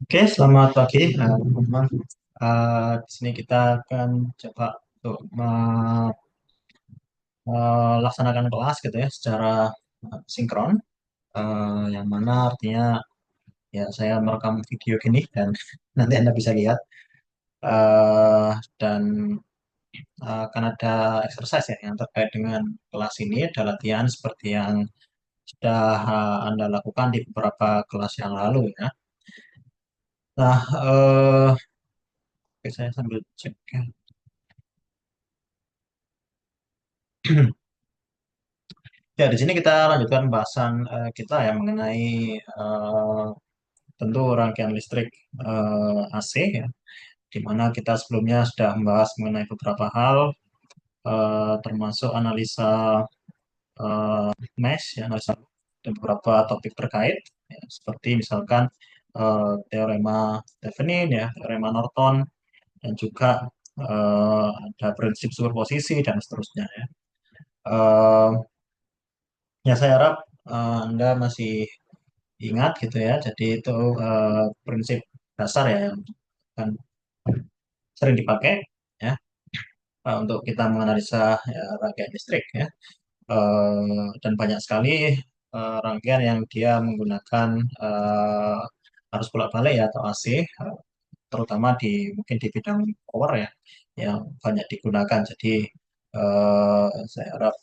Oke, selamat pagi, teman-teman. Di sini kita akan coba untuk melaksanakan kelas gitu ya secara sinkron, yang mana artinya ya saya merekam video gini dan nanti Anda bisa lihat, eh, dan akan ada exercise ya yang terkait dengan kelas ini, ada latihan seperti yang sudah Anda lakukan di beberapa kelas yang lalu ya. Nah, oke, saya sambil cek ya. Ya, di sini kita lanjutkan bahasan kita ya mengenai eh, tentu rangkaian listrik AC ya, di mana kita sebelumnya sudah membahas mengenai beberapa hal, termasuk analisa mesh, ya, analisa dan beberapa topik terkait, ya, seperti misalkan teorema Thevenin, ya, teorema Norton, dan juga ada prinsip superposisi dan seterusnya ya. Eh, ya saya harap Anda masih ingat gitu ya. Jadi itu prinsip dasar ya yang kan sering dipakai ya, untuk kita menganalisa ya, rangkaian listrik ya. Dan banyak sekali rangkaian yang dia menggunakan eh, arus bolak-balik ya atau AC, terutama di mungkin di bidang power ya yang banyak digunakan. Jadi saya harap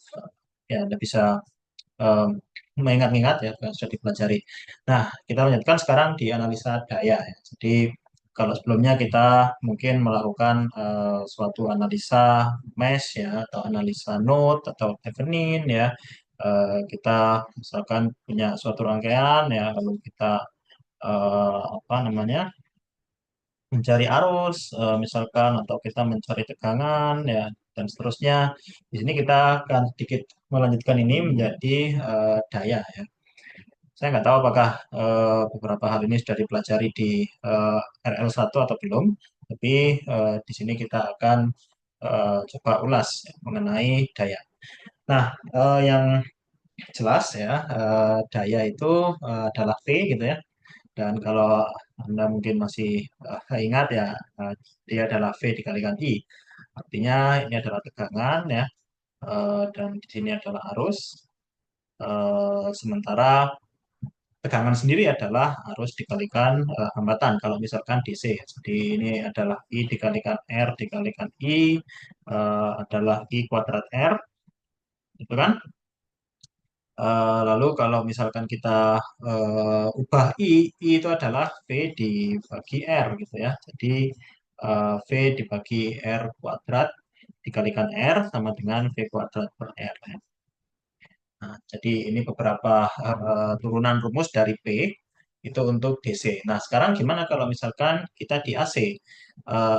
ya Anda bisa eh, mengingat-ingat ya yang sudah dipelajari. Nah, kita lanjutkan sekarang di analisa daya ya. Jadi kalau sebelumnya kita mungkin melakukan suatu analisa mesh ya atau analisa node atau Thevenin ya. Kita misalkan punya suatu rangkaian ya, lalu kita apa namanya, mencari arus misalkan, atau kita mencari tegangan ya dan seterusnya. Di sini kita akan sedikit melanjutkan ini menjadi daya ya. Saya nggak tahu apakah beberapa hal ini sudah dipelajari di RL1 atau belum, tapi di sini kita akan coba ulas ya, mengenai daya. Nah, yang jelas ya, daya itu adalah V gitu ya. Dan kalau Anda mungkin masih ingat ya, dia adalah V dikalikan I. Artinya ini adalah tegangan ya, dan di sini adalah arus. Sementara tegangan sendiri adalah arus dikalikan hambatan kalau misalkan DC. Jadi ini adalah I dikalikan R dikalikan I, adalah I kuadrat R, gitu kan? Lalu kalau misalkan kita ubah I itu adalah V dibagi R gitu ya. Jadi V dibagi R kuadrat dikalikan R sama dengan V kuadrat per R ya. Nah, jadi ini beberapa turunan rumus dari P itu untuk DC. Nah, sekarang gimana kalau misalkan kita di AC?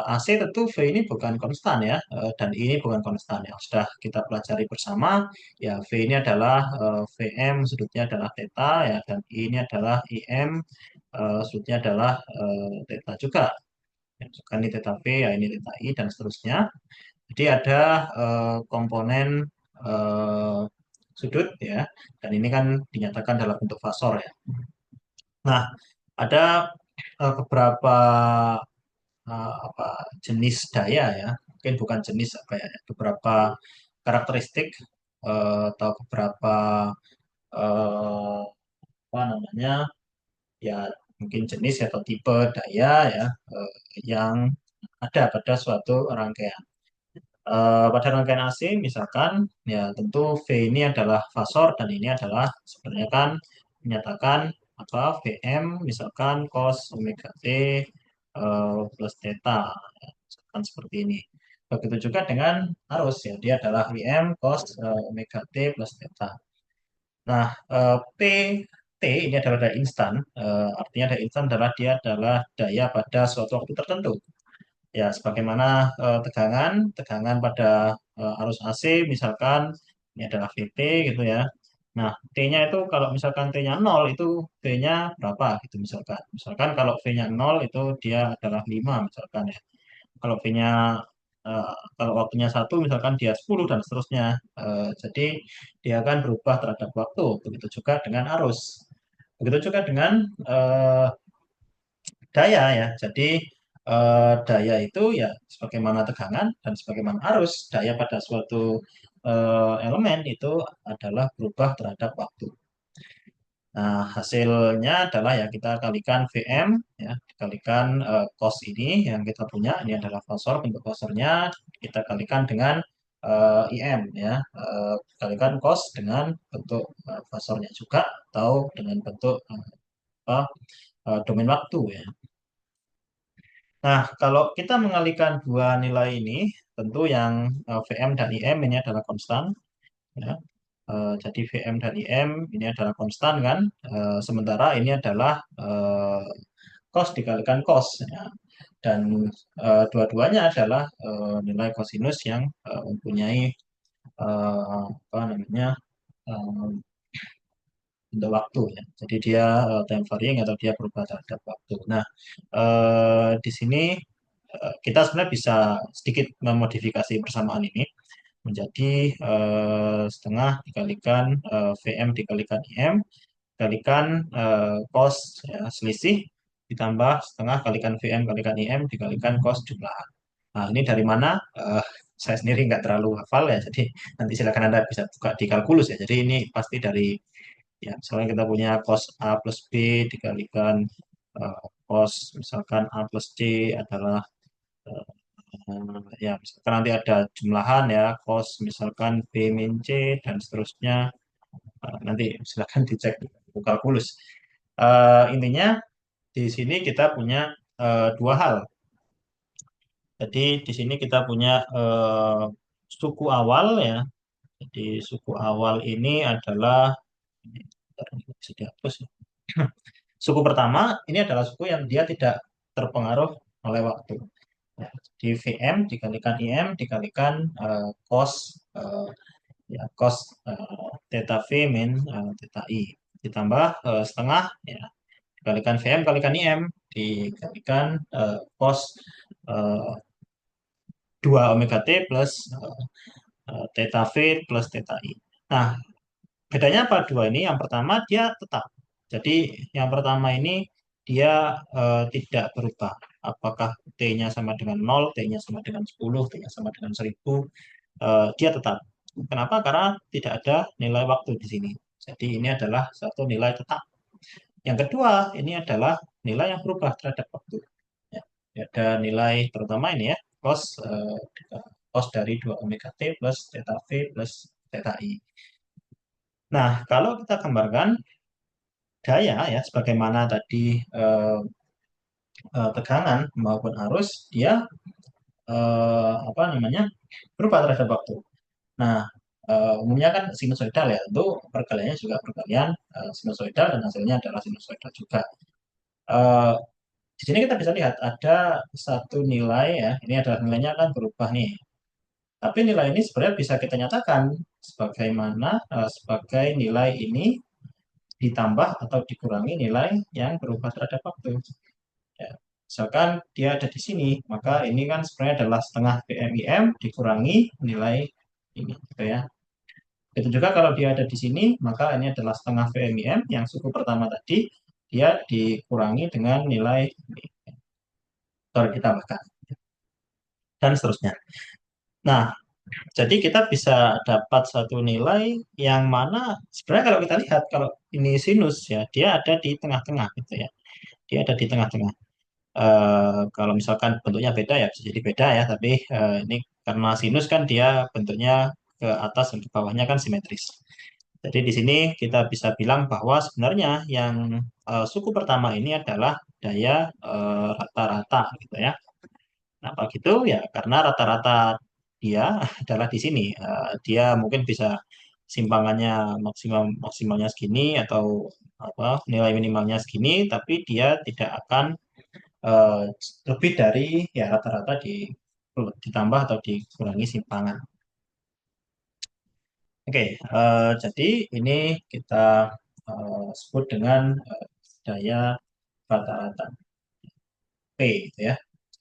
AC tentu V ini bukan konstan ya, dan I ini bukan konstan yang sudah kita pelajari bersama. Ya, V ini adalah Vm, sudutnya adalah theta ya, dan I ini adalah Im, sudutnya adalah theta juga. Ya, misalkan ini theta V, ya ini theta I dan seterusnya. Jadi ada komponen eh, sudut ya, dan ini kan dinyatakan dalam bentuk fasor ya. Nah, ada beberapa apa jenis daya ya, mungkin bukan jenis apa ya, beberapa karakteristik atau beberapa eh, apa namanya ya, mungkin jenis atau tipe daya ya, yang ada pada suatu rangkaian. Pada rangkaian AC misalkan ya tentu V ini adalah fasor dan ini adalah sebenarnya kan menyatakan apa, Vm misalkan cos omega T plus theta ya, misalkan seperti ini. Begitu juga dengan arus ya, dia adalah Vm cos omega T plus theta. Nah, P T ini adalah daya instan. Artinya daya instan adalah dia adalah daya pada suatu waktu tertentu. Ya, sebagaimana tegangan pada arus AC misalkan ini adalah VT gitu ya. Nah, T-nya itu kalau misalkan T-nya 0 itu V-nya berapa gitu misalkan. Misalkan kalau V-nya 0 itu dia adalah 5 misalkan ya. Kalau V-nya kalau waktunya 1 misalkan dia 10 dan seterusnya. Jadi dia akan berubah terhadap waktu. Begitu juga dengan arus. Begitu juga dengan daya ya. Jadi daya itu ya sebagaimana tegangan dan sebagaimana arus, daya pada suatu elemen itu adalah berubah terhadap waktu. Nah, hasilnya adalah ya kita kalikan Vm ya, dikalikan cos ini yang kita punya, ini adalah fasor, bentuk fasornya kita kalikan dengan Im ya, kalikan cos dengan bentuk fasornya juga atau dengan bentuk apa, domain waktu ya. Nah, kalau kita mengalihkan dua nilai ini, tentu yang Vm dan Im ini adalah konstan ya. Jadi Vm dan Im ini adalah konstan kan. Sementara ini adalah cos dikalikan cos ya. Dan dua-duanya adalah nilai kosinus yang mempunyai apa namanya eh, untuk waktu ya. Jadi dia time varying atau dia berubah terhadap waktu. Nah, di sini kita sebenarnya bisa sedikit memodifikasi persamaan ini menjadi setengah dikalikan Vm dikalikan Im kalikan cos ya, selisih ditambah setengah kalikan Vm kalikan Im dikalikan cos jumlahan. Nah, ini dari mana? Saya sendiri nggak terlalu hafal ya, jadi nanti silakan Anda bisa buka di kalkulus ya. Jadi ini pasti dari ya, misalnya kita punya cos A plus B dikalikan cos misalkan A plus C adalah ya misalkan nanti ada jumlahan ya cos misalkan B min C dan seterusnya. Nanti silakan dicek di buku kalkulus. Intinya di sini kita punya dua hal. Jadi di sini kita punya suku awal ya. Jadi suku awal ini adalah ini, bentar, ini bisa dihapus ya. Suku pertama ini adalah suku yang dia tidak terpengaruh oleh waktu. Ya, di Vm dikalikan Im dikalikan cos ya cos theta V min theta I ditambah setengah ya dikalikan Vm kalikan Im dikalikan cos eh, 2 omega T plus theta V plus theta I. Nah, bedanya apa dua ini? Yang pertama dia tetap. Jadi yang pertama ini dia tidak berubah. Apakah T-nya sama dengan 0, T-nya sama dengan 10, T-nya sama dengan 1000, dia tetap. Kenapa? Karena tidak ada nilai waktu di sini. Jadi ini adalah satu nilai tetap. Yang kedua, ini adalah nilai yang berubah terhadap waktu. Ya, ada nilai terutama ini ya, cos cos dari 2 omega t plus theta v plus theta i. Nah, kalau kita gambarkan daya ya, sebagaimana tadi eh, tegangan maupun arus, dia apa namanya berubah terhadap waktu. Nah, umumnya kan sinusoidal ya, tentu perkaliannya juga perkalian sinusoidal dan hasilnya adalah sinusoidal juga. Eh, di sini kita bisa lihat ada satu nilai ya, ini adalah nilainya kan berubah nih. Tapi nilai ini sebenarnya bisa kita nyatakan sebagaimana sebagai nilai ini ditambah atau dikurangi nilai yang berubah terhadap waktu. Ya. Misalkan dia ada di sini, maka ini kan sebenarnya adalah setengah PMIM dikurangi nilai ini, gitu ya. Itu juga kalau dia ada di sini, maka ini adalah setengah VMIM yang suku pertama tadi, dia dikurangi dengan nilai ini, atau ditambahkan, dan seterusnya. Nah, jadi kita bisa dapat satu nilai yang mana sebenarnya kalau kita lihat, kalau ini sinus ya, dia ada di tengah-tengah gitu ya. Dia ada di tengah-tengah. Kalau misalkan bentuknya beda ya bisa jadi beda ya, tapi ini karena sinus kan dia bentuknya ke atas dan ke bawahnya kan simetris. Jadi di sini kita bisa bilang bahwa sebenarnya yang suku pertama ini adalah daya rata-rata gitu ya. Kenapa gitu? Ya karena rata-rata dia adalah di sini. Dia mungkin bisa simpangannya maksimalnya segini atau apa nilai minimalnya segini, tapi dia tidak akan eh, lebih dari ya rata-rata ditambah atau dikurangi simpangan. Oke, jadi ini kita sebut dengan daya rata-rata P, gitu ya.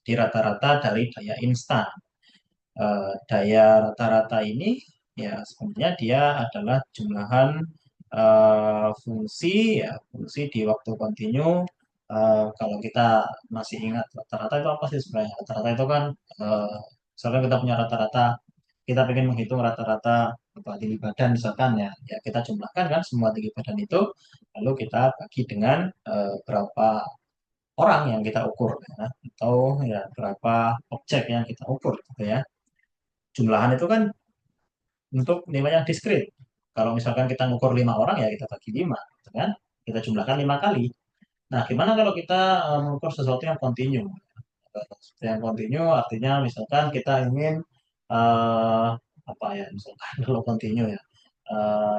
Di rata-rata dari daya instan. Daya rata-rata ini ya sebenarnya dia adalah jumlahan fungsi ya, fungsi di waktu kontinu. Kalau kita masih ingat rata-rata itu apa sih sebenarnya? Rata-rata itu kan eh, misalkan kita punya rata-rata, kita ingin menghitung rata-rata tinggi badan misalkan ya, ya kita jumlahkan kan semua tinggi badan itu, lalu kita bagi dengan berapa orang yang kita ukur ya, atau ya berapa objek yang kita ukur gitu ya. Jumlahan itu kan untuk nilai yang diskrit. Kalau misalkan kita ngukur 5 orang ya kita bagi 5, gitu kan? Kita jumlahkan 5 kali. Nah, gimana kalau kita mengukur sesuatu yang kontinu? Sesuatu yang kontinu artinya misalkan kita ingin eh, apa ya? Misalkan kalau kontinu ya,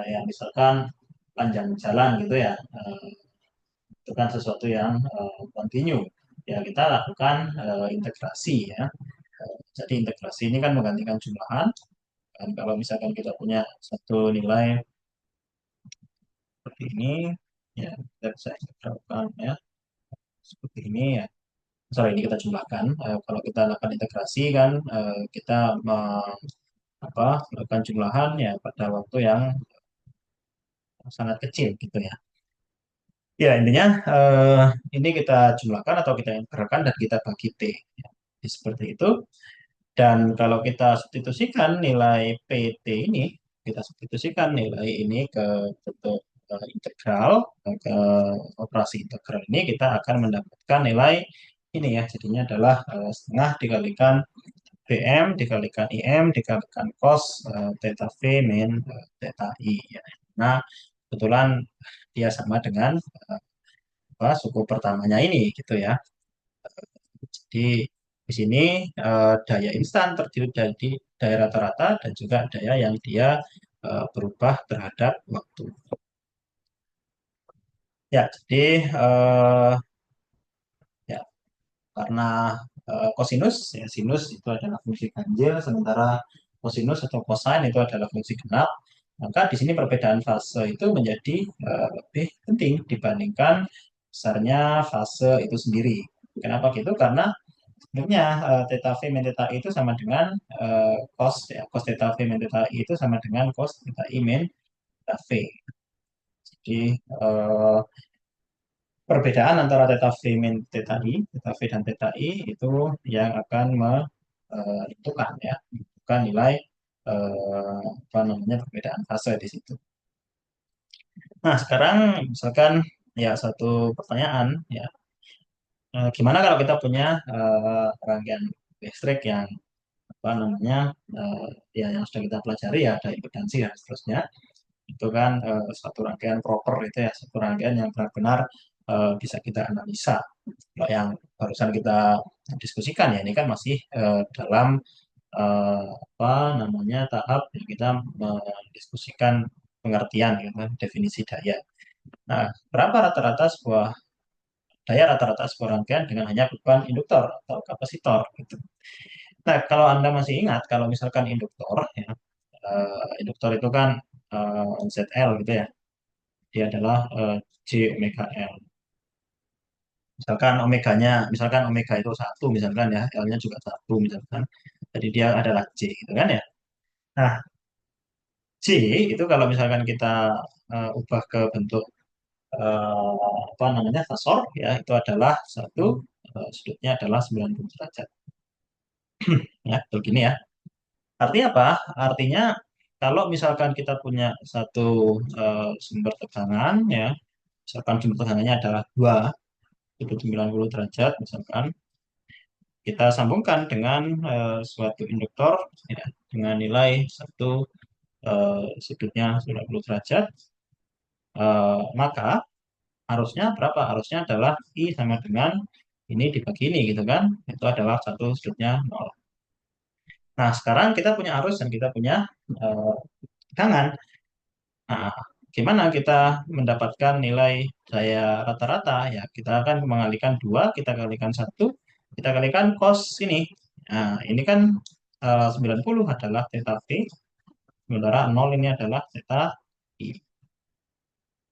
ya misalkan panjang jalan gitu ya, itu kan sesuatu yang kontinu. Ya kita lakukan integrasi ya. Jadi integrasi ini kan menggantikan jumlahan. Dan kalau misalkan kita punya satu nilai seperti ini, ya kita bisa integralkan ya seperti ini ya. Sorry, ini kita jumlahkan. Kalau kita lakukan integrasi kan kita melakukan jumlahan ya pada waktu yang sangat kecil gitu ya. Ya intinya ini kita jumlahkan atau kita integralkan dan kita bagi T. Ya. Jadi seperti itu. Dan kalau kita substitusikan nilai PT ini, kita substitusikan nilai ini ke bentuk integral, ke operasi integral ini, kita akan mendapatkan nilai ini ya. Jadinya adalah setengah dikalikan VM dikalikan IM dikalikan cos theta V min theta I. Ya. Nah, kebetulan dia sama dengan suku pertamanya ini gitu ya. Jadi di sini daya instan terdiri dari daya rata-rata dan juga daya yang dia berubah terhadap waktu. Ya, jadi ya karena kosinus, ya sinus itu adalah fungsi ganjil, sementara kosinus atau cosine itu adalah fungsi genap. Maka di sini perbedaan fase itu menjadi lebih penting dibandingkan besarnya fase itu sendiri. Kenapa gitu? Karena sebenarnya theta V min theta I itu sama dengan cos ya, cos theta V min theta I itu sama dengan cos theta I min theta V. Jadi perbedaan antara theta V min theta I, theta V dan theta I itu yang akan menentukan ya, menentukan nilai apa namanya perbedaan fase di situ. Nah, sekarang misalkan ya satu pertanyaan ya, gimana kalau kita punya rangkaian listrik yang apa namanya eh, ya yang sudah kita pelajari ya ada impedansi dan seterusnya itu kan satu rangkaian proper itu ya satu rangkaian yang benar-benar bisa kita analisa. Kalau yang barusan kita diskusikan ya ini kan masih dalam apa namanya tahap yang kita mendiskusikan pengertian gitu kan, definisi daya. Nah, berapa daya rata-rata sebuah rangkaian dengan hanya beban induktor atau kapasitor gitu. Nah, kalau Anda masih ingat, kalau misalkan induktor, ya, induktor itu kan ZL gitu ya, dia adalah J omega L. Misalkan omega itu satu, misalkan ya, L-nya juga satu, misalkan. Jadi dia adalah J, gitu kan ya. Nah, J itu kalau misalkan kita ubah ke bentuk apa namanya fasor, ya, itu adalah satu, sudutnya adalah 90 derajat. Ya, begini ya. Artinya apa? Artinya kalau misalkan kita punya satu sumber tegangan ya, misalkan sumber tegangannya adalah 2 sudut 90 derajat misalkan kita sambungkan dengan suatu induktor ya, dengan nilai satu sudutnya 90 derajat maka arusnya berapa? Arusnya adalah I sama dengan ini dibagi ini gitu kan. Itu adalah satu sudutnya 0. Nah, sekarang kita punya arus dan kita punya eh, tegangan. Nah, gimana kita mendapatkan nilai daya rata-rata? Ya, kita akan mengalihkan 2, kita kalikan satu, kita kalikan cos ini. Nah, ini kan 90 adalah theta V, sementara 0 ini adalah theta I.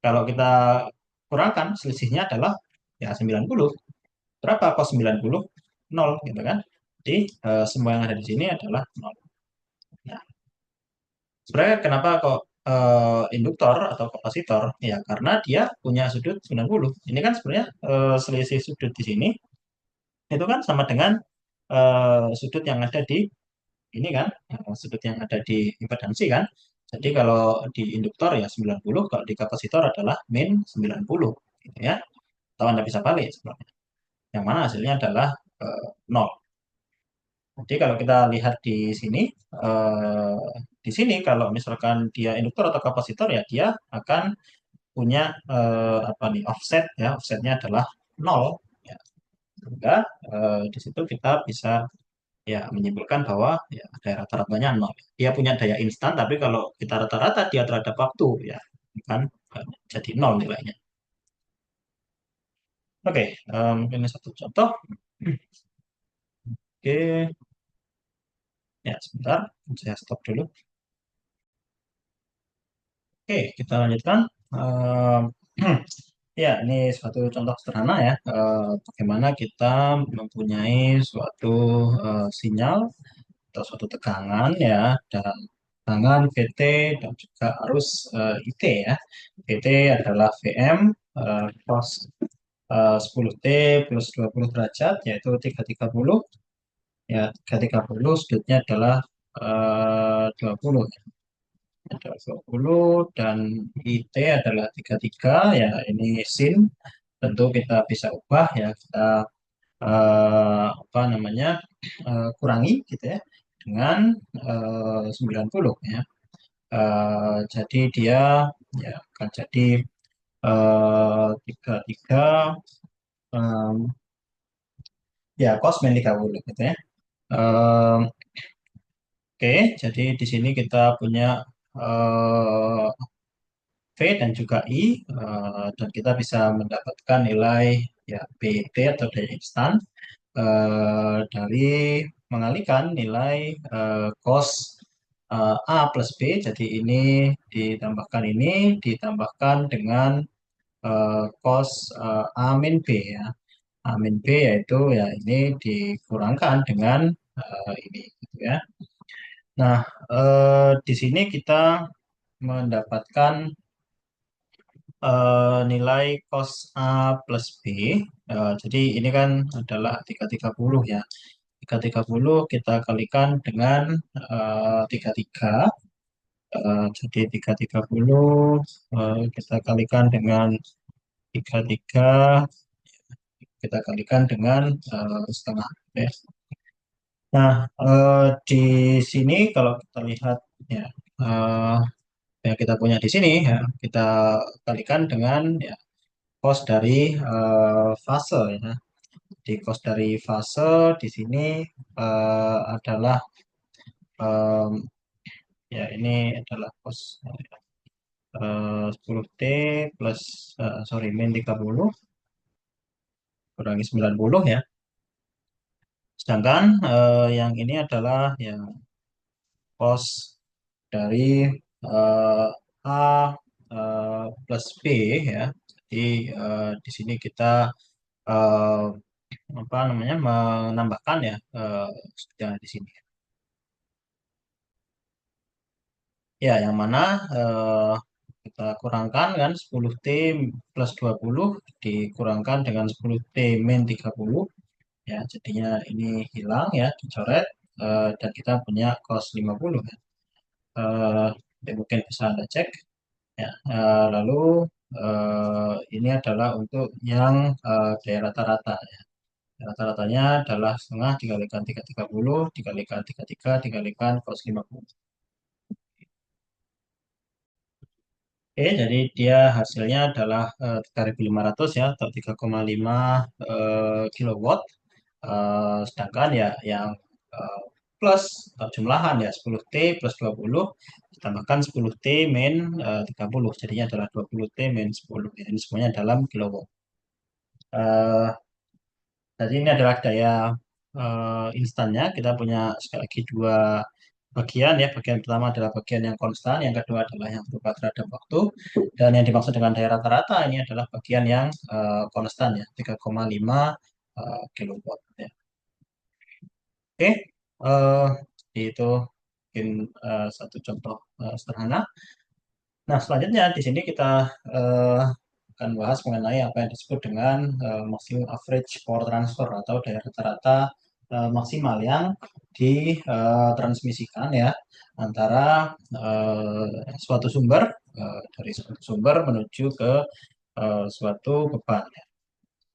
Kalau kita kurangkan, selisihnya adalah ya 90. Berapa cos 90? 0, gitu kan? Jadi, semua yang ada di sini adalah 0. Nah, sebenarnya kenapa kok induktor atau kapasitor ya karena dia punya sudut 90. Ini kan sebenarnya selisih sudut di sini itu kan sama dengan sudut yang ada di ini kan, sudut yang ada di impedansi kan. Jadi kalau di induktor ya 90, kalau di kapasitor adalah min 90 gitu ya. Atau Anda bisa balik sebenarnya. Yang mana hasilnya adalah 0. Jadi kalau kita lihat eh, di sini kalau misalkan dia induktor atau kapasitor ya dia akan punya apa nih offset ya, offsetnya adalah 0. Ya. Sehingga di situ kita bisa ya menyimpulkan bahwa ya daya rata-ratanya 0. Dia punya daya instan, tapi kalau kita rata-rata dia terhadap waktu ya kan jadi 0 nilainya. Oke, ini satu contoh. Oke, ya sebentar, saya stop dulu. Oke, kita lanjutkan. Em, ya, ini suatu contoh sederhana ya, bagaimana kita mempunyai suatu sinyal atau suatu tegangan ya, dan tegangan VT dan juga arus IT ya. VT adalah VM cos 10T plus 20 derajat, yaitu 330. Ya, 330 sudutnya adalah 20. Ada 20 dan IT adalah 33 ya ini sin tentu kita bisa ubah ya kita apa namanya kurangi gitu ya dengan 90 ya. Jadi dia ya akan jadi 33 em, ya cos min 30 gitu ya. Em, oke, jadi di sini kita punya eh, V dan juga I, dan kita bisa mendapatkan nilai ya BT atau daya instan dari mengalihkan nilai cos A plus B. Jadi ini ditambahkan dengan cos A min B ya. A min B yaitu ya ini dikurangkan dengan ini gitu ya. Nah, di sini kita mendapatkan nilai cos A plus B. Jadi ini kan adalah 330 ya. 330 kita kalikan dengan 33. Jadi 330 kita kalikan dengan 33, kita kalikan dengan setengah. Ya. Nah, di sini kalau kita lihat ya, eh, yang kita punya di sini ya, kita kalikan dengan ya, cos dari fase ya. Di cos dari fase di sini adalah em, ya ini adalah cos 10T plus sorry min 30 kurangi 90 ya. Sedangkan yang ini adalah yang cos dari eh, A plus B ya. Jadi di sini kita eh, apa namanya menambahkan ya sudah di sini. Ya, yang mana eh, kita kurangkan kan 10T plus 20 dikurangkan dengan 10T min 30 ya jadinya ini hilang ya dicoret dan kita punya cos 50 ya. Eh, ya mungkin bisa Anda cek ya. Lalu ini adalah untuk yang daya rata-rata ya. Rata-ratanya adalah setengah dikalikan 330 dikalikan 33 dikalikan cos 50. Oke, jadi dia hasilnya adalah 3.500 ya atau 3,5 kilowatt. Sedangkan ya yang eh, plus atau jumlahan ya 10T plus 20 ditambahkan 10T min 30 jadinya adalah 20T min 10 ya, ini semuanya dalam kilowatt. Eh, jadi ini adalah daya instannya. Kita punya sekali lagi dua bagian ya. Bagian pertama adalah bagian yang konstan, yang kedua adalah yang berubah terhadap waktu. Dan yang dimaksud dengan daya rata-rata ini adalah bagian yang konstan ya, 3,5 kilowatt ya. Oke, itu mungkin satu contoh sederhana. Nah, selanjutnya di sini kita eh, akan bahas mengenai apa yang disebut dengan maximum average power transfer atau daya rata-rata maksimal yang ditransmisikan ya antara suatu sumber dari suatu sumber menuju ke suatu beban.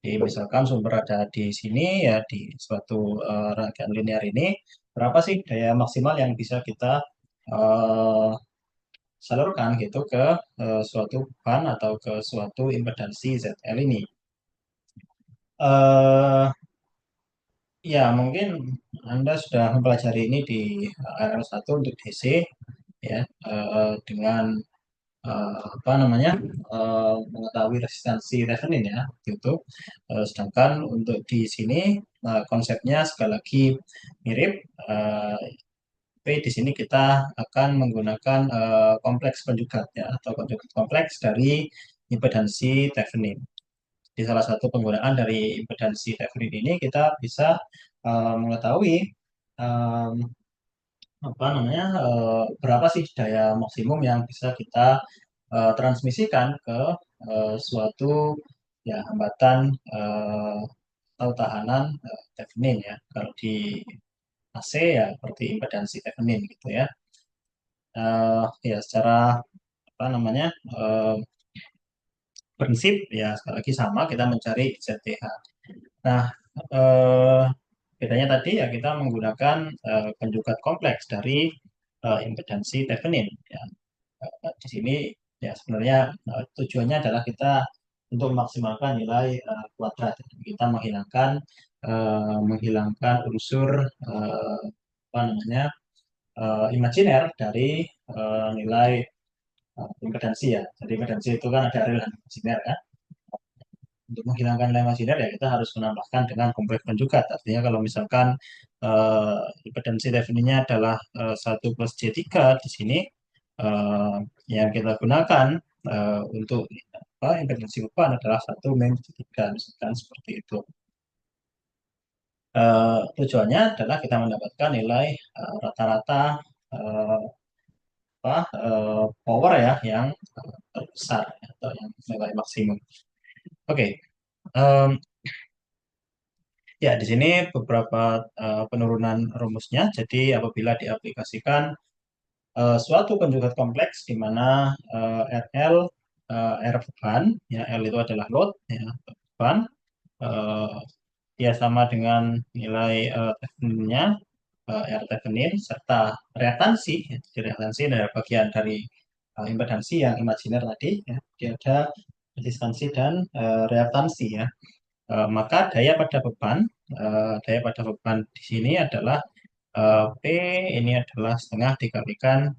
Jadi misalkan sumber ada di sini ya di suatu rangkaian linear ini, berapa sih daya maksimal yang bisa kita eh, salurkan gitu ke suatu bahan atau ke suatu impedansi ZL ini. eh Ya, mungkin Anda sudah mempelajari ini di RL1 untuk DC ya dengan apa namanya mengetahui resistansi Thevenin ya gitu. Sedangkan untuk di sini konsepnya sekali lagi mirip. eh, tapi di sini kita akan menggunakan kompleks penjugat ya atau konjugat kompleks dari impedansi Thevenin. Di salah satu penggunaan dari impedansi Thevenin ini kita bisa mengetahui em, apa namanya berapa sih daya maksimum yang bisa kita transmisikan ke suatu ya hambatan atau tahanan Thevenin ya. Kalau di AC ya seperti impedansi Thevenin gitu ya. Ya secara apa namanya eh, prinsip ya sekali lagi sama kita mencari ZTH. Nah, eh, bedanya tadi ya kita menggunakan penjugat kompleks dari impedansi Thevenin. Ya. Di sini ya sebenarnya tujuannya adalah kita untuk memaksimalkan nilai kuadrat. Kita menghilangkan unsur apa namanya imajiner dari nilai impedansi ya. Jadi impedansi itu kan ada real dan imajiner kan. Untuk menghilangkan nilai imajiner ya kita harus menambahkan dengan kompleks penjugat. Artinya kalau misalkan impedansi definisinya adalah 1 plus J3 di sini eh, yang kita gunakan untuk apa, impedansi beban adalah 1 min J3 misalkan seperti itu. Tujuannya adalah kita mendapatkan nilai rata-rata eh, apa, power ya yang terbesar ya, atau yang nilai maksimum. Oke, em, ya, di sini beberapa penurunan rumusnya. Jadi, apabila diaplikasikan suatu konjugat kompleks di mana RL, R beban, ya L itu adalah load, ya beban, eh, ya sama dengan nilai Thevenin-nya, R Thevenin serta reaktansi. Ya. Jadi reaktansi adalah bagian dari impedansi yang imajiner tadi. Ya. Jadi ada resistansi dan reaktansi ya. Maka daya pada beban di sini adalah P ini adalah setengah dikalikan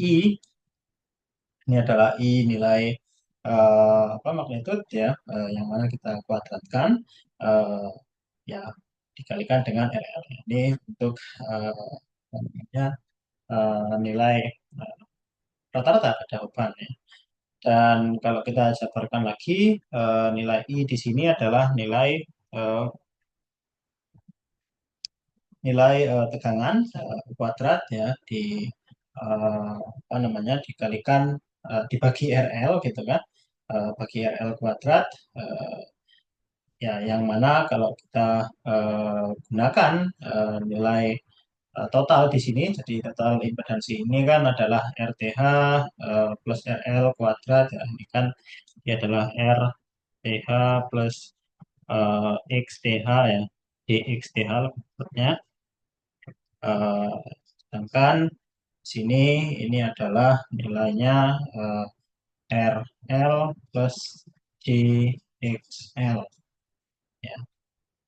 I, ini adalah I nilai apa magnitude ya, yang mana kita kuadratkan eh, ya dikalikan dengan RL. Ini untuk apa namanya, nilai eh, rata-rata pada beban ya. Dan kalau kita jabarkan lagi nilai I di sini adalah eh, nilai tegangan kuadrat ya di apa namanya dikalikan dibagi RL gitu kan. Bagi RL kuadrat ya yang mana kalau kita gunakan nilai total di sini jadi total impedansi ini kan adalah RTH plus RL kuadrat ya ini kan ini adalah RTH plus XTH ya DXTH maksudnya. Eh, Sedangkan sini ini adalah nilainya RL plus JXL. Ya.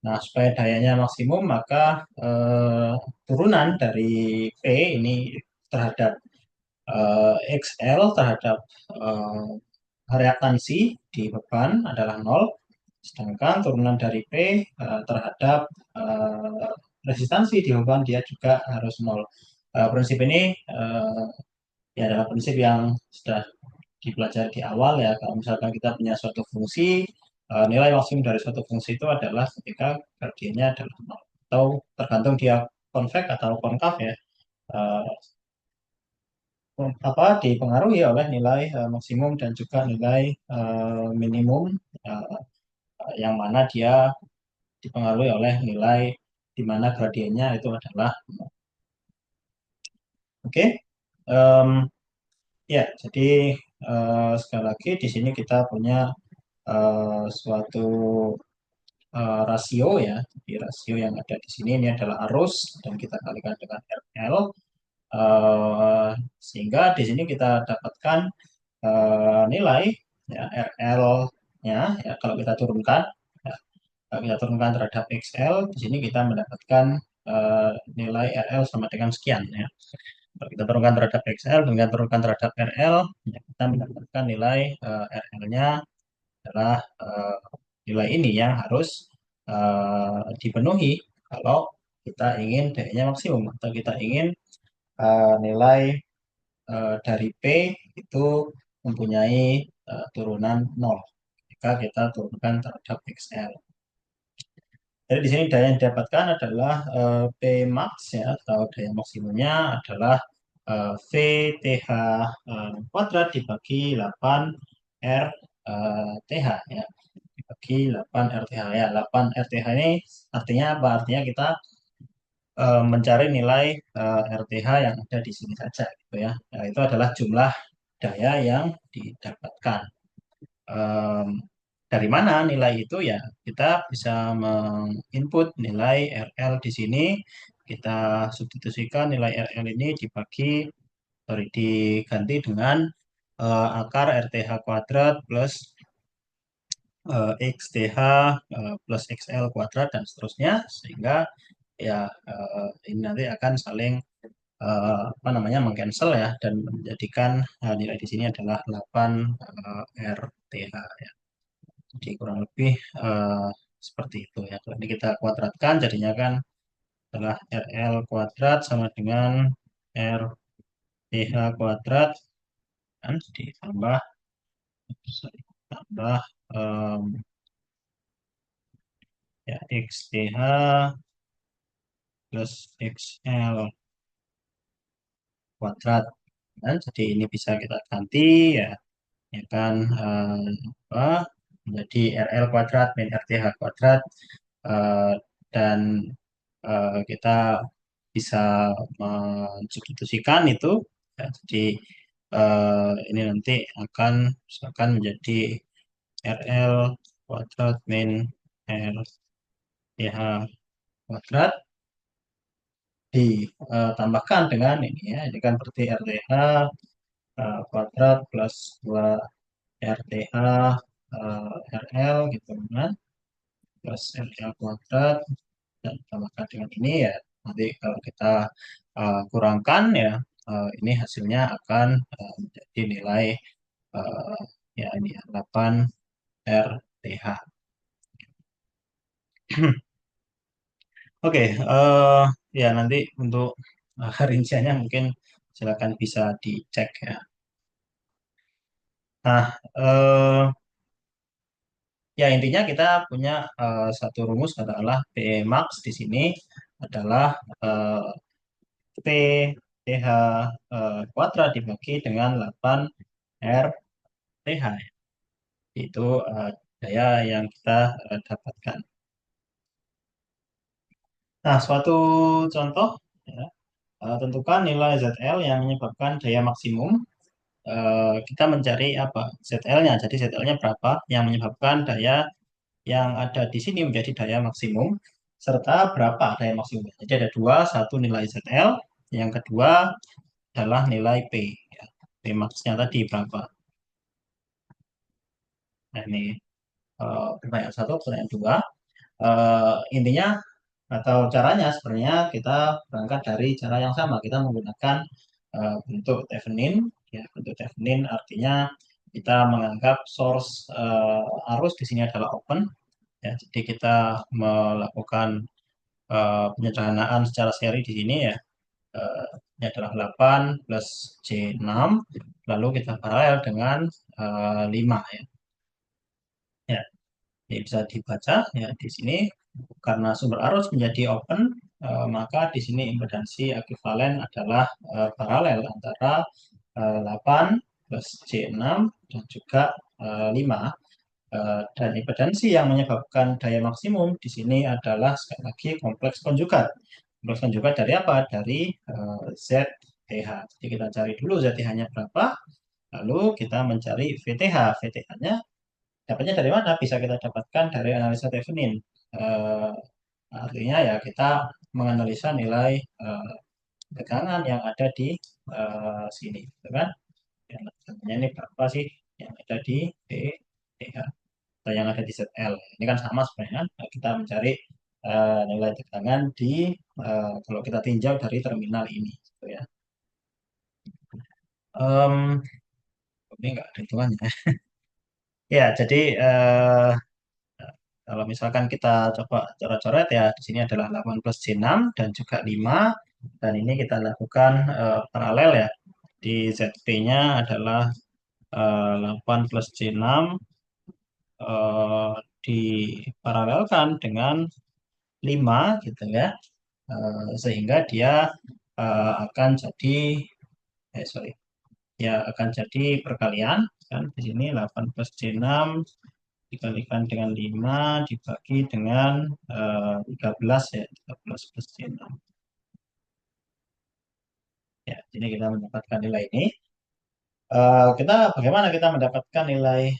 Nah, supaya dayanya maksimum, maka turunan dari P ini terhadap XL terhadap eh, reaktansi di beban adalah nol. Sedangkan turunan dari P terhadap resistansi di beban dia juga harus nol. Prinsip ini ya adalah prinsip yang sudah dipelajari di awal ya. Kalau misalkan kita punya suatu fungsi, nilai maksimum dari suatu fungsi itu adalah ketika gradiennya adalah nol. Atau tergantung dia konveks atau konkav ya. Eh, dipengaruhi oleh nilai maksimum dan juga nilai minimum, eh, yang mana dia dipengaruhi oleh nilai di mana gradiennya itu adalah oke. Em, ya, jadi sekali lagi di sini kita punya suatu rasio ya. Jadi rasio yang ada di sini ini adalah arus dan kita kalikan dengan RL. eh, Sehingga di sini kita dapatkan nilai ya, RL-nya ya, kalau kita turunkan ya, kalau kita turunkan terhadap XL, di sini kita mendapatkan nilai RL sama dengan sekian ya. Kalau kita turunkan terhadap XL dan kita turunkan terhadap RL, ya, kita mendapatkan nilai RL-nya adalah nilai ini yang harus dipenuhi kalau kita ingin daya maksimum atau kita ingin nilai dari P itu mempunyai turunan 0 jika kita turunkan terhadap XL. Jadi di sini daya yang didapatkan adalah P max ya, atau daya maksimumnya adalah VTH kuadrat dibagi 8 R TH ya, dibagi 8 RTH ya. 8 RTH ini artinya apa? Artinya kita mencari nilai RTH yang ada di sini saja gitu ya. Nah, itu adalah jumlah daya yang didapatkan. Em, dari mana nilai itu ya? Kita bisa menginput nilai RL di sini. Kita substitusikan nilai RL ini diganti dengan akar RTH kuadrat plus XTH plus XL kuadrat dan seterusnya, sehingga ya ini nanti akan saling apa namanya mengcancel ya, dan menjadikan nilai di sini adalah 8 RTH ya. Jadi kurang lebih eh, seperti itu ya. Kalau ini kita kuadratkan jadinya kan adalah RL kuadrat sama dengan RTH kuadrat kan, ditambah tambah em, ya XTH plus XL kuadrat kan. Jadi ini bisa kita ganti ya, ya kan, apa, menjadi RL kuadrat min RTH kuadrat, eh, dan kita bisa mensubstitusikan itu ya, jadi ini nanti akan misalkan menjadi RL kuadrat min RTH kuadrat ditambahkan dengan ini ya, ini kan berarti RTH kuadrat plus 2 RTH RL gitu kan, plus RL kuadrat dan tambahkan dengan ini ya. Nanti kalau kita kurangkan ya, ini hasilnya akan menjadi nilai eh, ya ini ya, 8 RTH. Oke, ya nanti untuk rinciannya mungkin silakan bisa dicek ya. Nah, ya intinya kita punya satu rumus adalah P max di sini adalah eh, P TH kuadrat dibagi dengan 8 R TH. Itu daya yang kita dapatkan. Nah, suatu contoh ya, tentukan nilai ZL yang menyebabkan daya maksimum. Kita mencari apa? ZL-nya. Jadi ZL-nya berapa yang menyebabkan daya yang ada di sini menjadi daya maksimum, serta berapa daya maksimum. Jadi ada dua, satu nilai ZL, yang kedua adalah nilai P. Ya. P max-nya tadi berapa? Nah, ini pertanyaan satu, pertanyaan dua. Intinya atau caranya sebenarnya kita berangkat dari cara yang sama. Kita menggunakan bentuk Thevenin. Ya, bentuk Thevenin artinya kita menganggap source arus di sini adalah open. Ya, jadi kita melakukan penyederhanaan secara seri di sini ya. Ini adalah 8 plus J6, lalu kita paralel dengan 5 ya. Ya, ini bisa dibaca ya di sini karena sumber arus menjadi open, maka di sini impedansi ekuivalen adalah paralel antara 8 plus C6 dan juga 5. Dan impedansi yang menyebabkan daya maksimum di sini adalah sekali lagi kompleks konjugat. Kompleks konjugat dari apa? Dari ZTH. Jadi kita cari dulu ZTH-nya berapa, lalu kita mencari VTH. VTH-nya dapatnya dari mana? Bisa kita dapatkan dari analisa Thevenin. Eh, Artinya ya kita menganalisa nilai tegangan yang ada di sini, gitu kan? Yang tegangannya ini berapa sih yang ada di VTH atau yang ada di ZL. Ini kan sama sebenarnya kan. Nah, kita mencari nilai tegangan di kalau kita tinjau dari terminal ini, gitu ya. Em, ini enggak ada hitungannya. Ya, jadi kalau misalkan kita coba coret-coret ya, di sini adalah 8 plus C6 dan juga 5. Dan ini kita lakukan paralel ya. Di ZP-nya adalah 8 plus C6 eh, diparalelkan dengan 5 gitu ya. Sehingga dia akan jadi sorry, ya akan jadi perkalian kan di sini 8 plus C6 dikalikan dengan 5 dibagi dengan 13 ya, 13 plus C6. Ya, jadi kita mendapatkan nilai ini. Kita bagaimana kita mendapatkan nilai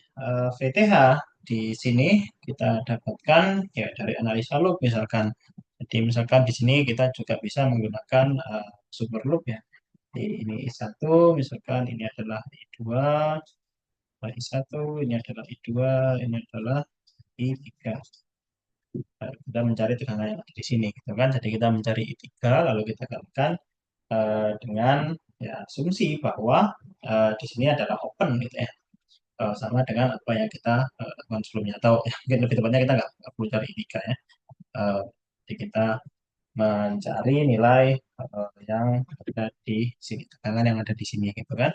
VTH di sini? Kita dapatkan ya dari analisa loop misalkan. Jadi misalkan di sini kita juga bisa menggunakan super loop ya. Jadi ini I1, misalkan ini adalah I2, I1, ini adalah I2, ini adalah I3. Nah, kita mencari tegangan yang ada di sini, gitu kan? Jadi kita mencari I3, lalu kita kalikan dengan ya, asumsi bahwa di sini adalah open, gitu ya. Sama dengan apa yang kita lakukan sebelumnya. Atau ya, mungkin lebih tepatnya kita nggak perlu cari I3 ya. Jadi kita mencari nilai yang ada di sini, tegangan yang ada di sini, gitu kan?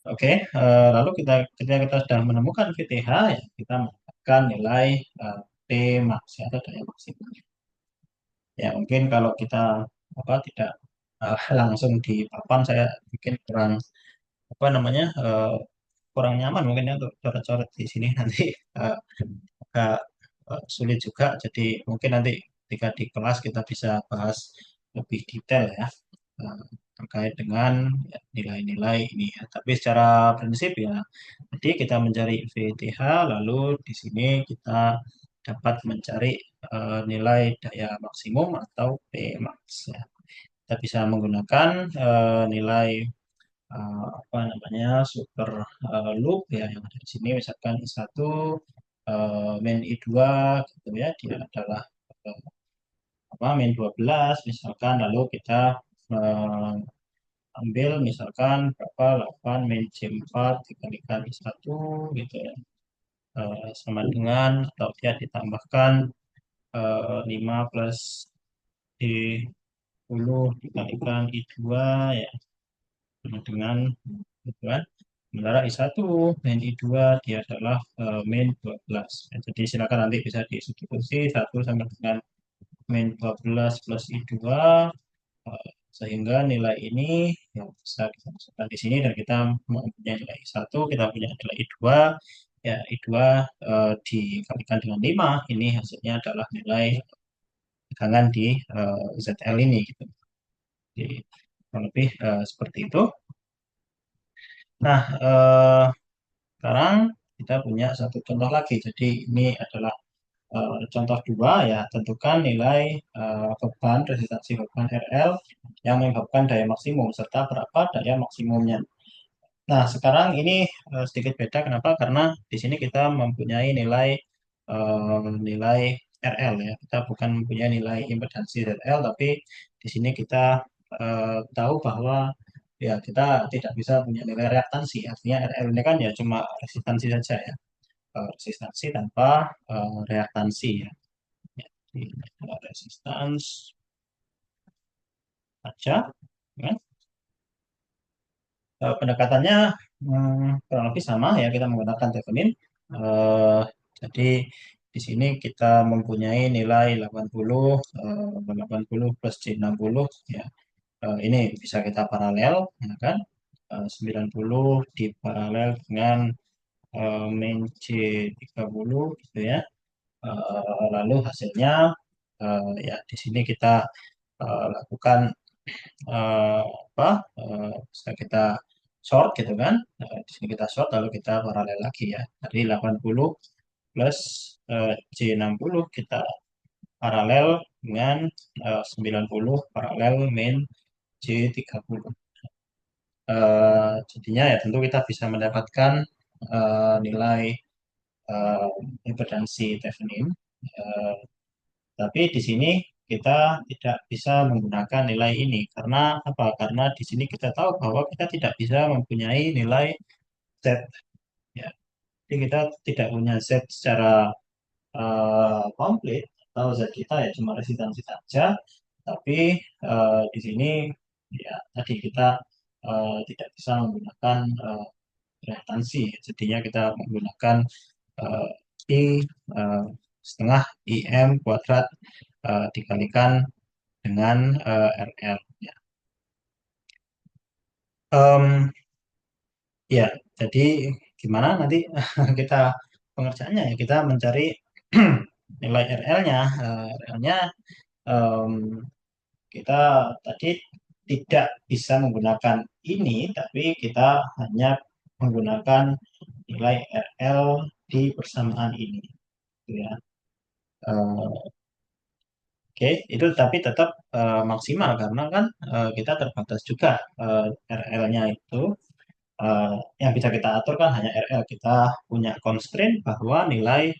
Oke, lalu ketika kita sudah menemukan VTH, ya, kita mendapatkan nilai T max ya, atau daya maksimum. Ya mungkin kalau kita apa tidak langsung di papan, saya mungkin kurang apa namanya kurang nyaman mungkin ya untuk coret-coret di sini nanti eh, agak sulit juga. Jadi mungkin nanti ketika di kelas kita bisa bahas lebih detail ya eh, terkait dengan ya, nilai-nilai ini ya. Tapi secara prinsip ya, jadi kita mencari VTH, lalu di sini kita dapat mencari nilai daya maksimum atau Pmax ya. Kita bisa menggunakan nilai apa namanya super loop ya yang ada di sini, misalkan I1 min I2 gitu ya, dia adalah eh, apa min 12 misalkan, lalu kita eh, ambil misalkan berapa 8 min C4 dikalikan I1 gitu ya. Sama dengan atau dia ditambahkan 5 plus D10 dikalikan I2 ya, sama dengan gitu kan. Sementara I1 min I2 dia adalah min 12. Ya, jadi silakan nanti bisa disubstitusi 1 sama dengan min 12 plus I2 sehingga nilai ini yang bisa kita masukkan di sini, dan kita mempunyai nilai I1, kita punya nilai I2 ya, I2 dikalikan dengan 5, ini hasilnya adalah nilai tegangan di ZL ini gitu. Jadi kurang lebih seperti itu. Nah, sekarang kita punya satu contoh lagi. Jadi ini adalah contoh dua ya, tentukan nilai beban, resistansi beban RL yang menyebabkan daya maksimum serta berapa daya maksimumnya. Nah, sekarang ini sedikit beda. Kenapa? Karena di sini kita mempunyai nilai RL ya. Kita bukan mempunyai nilai impedansi ZL, tapi di sini kita tahu bahwa ya kita tidak bisa punya nilai reaktansi. Artinya RL ini kan ya cuma resistansi saja ya. Resistansi tanpa reaktansi ya. Ya, jadi resistance saja. Ya. Pendekatannya kurang lebih sama ya, kita menggunakan Thevenin. Eh, jadi di sini kita mempunyai nilai 80 80 plus C60 ya. ini bisa kita paralel, ya kan? 90 diparalel dengan min C30 gitu ya. Lalu hasilnya ya di sini kita lakukan eh, apa bisa kita short gitu kan. Di sini kita short lalu kita paralel lagi ya. Tadi 80 plus C60 kita paralel dengan 90 paralel min C30. Jadinya ya tentu kita bisa mendapatkan nilai eh, impedansi Thevenin. Eh, tapi di sini kita tidak bisa menggunakan nilai ini karena apa? Karena di sini kita tahu bahwa kita tidak bisa mempunyai nilai Z. Ya. Jadi kita tidak punya Z secara komplit atau Z kita ya cuma resistansi saja. Tapi di sini ya tadi kita tidak bisa menggunakan reaktansi. Jadinya kita menggunakan eh, I eh, setengah IM kuadrat dikalikan dengan RL. Ya. Em, ya, jadi gimana nanti kita pengerjaannya ya kita mencari nilai RL-nya. RL-nya kita tadi tidak bisa menggunakan ini, tapi kita hanya menggunakan nilai RL di persamaan ini. Gitu ya. Oke, itu tapi tetap maksimal karena kan kita terbatas juga RL-nya itu eh, yang bisa kita atur kan hanya RL. Kita punya constraint bahwa nilai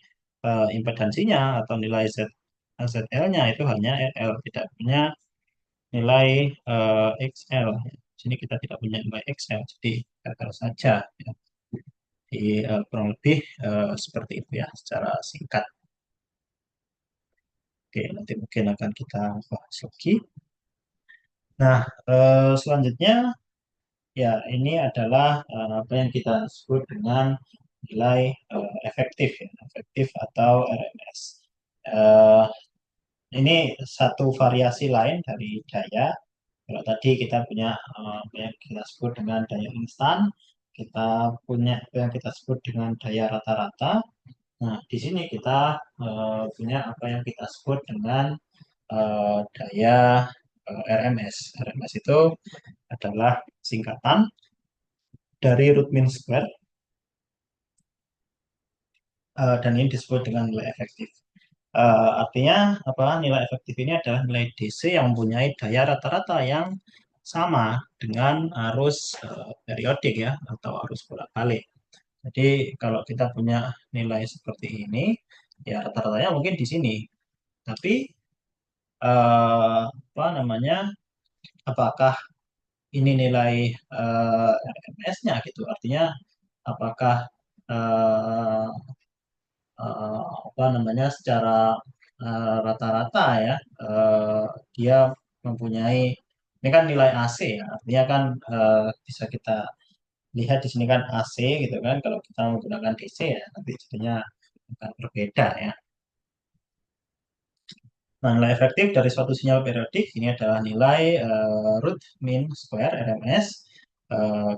impedansinya atau nilai ZL-nya itu hanya RL, tidak punya nilai XL. Di sini kita tidak punya nilai XL, jadi RL saja. Ya. Jadi kurang lebih seperti itu ya secara singkat. Oke, nanti mungkin akan kita bahas lagi. Nah, selanjutnya ya ini adalah apa yang kita sebut dengan nilai efektif, ya, efektif atau RMS. Eh, ini satu variasi lain dari daya. Kalau tadi kita punya apa yang kita sebut dengan daya instan, kita punya apa yang kita sebut dengan daya rata-rata. Nah, di sini kita punya apa yang kita sebut dengan daya RMS. RMS itu adalah singkatan dari root mean square dan ini disebut dengan nilai efektif. Artinya apa? Nilai efektif ini adalah nilai DC yang mempunyai daya rata-rata yang sama dengan arus periodik ya atau arus bolak-balik. Jadi kalau kita punya nilai seperti ini, ya rata-ratanya mungkin di sini. Tapi apa namanya? Apakah ini nilai RMS-nya gitu? Artinya apakah eh, apa namanya secara rata-rata ya dia mempunyai ini kan nilai AC ya artinya kan bisa kita lihat di sini kan AC gitu kan kalau kita menggunakan DC ya nanti jadinya akan berbeda ya. Nah, nilai efektif dari suatu sinyal periodik ini adalah nilai root mean square RMS.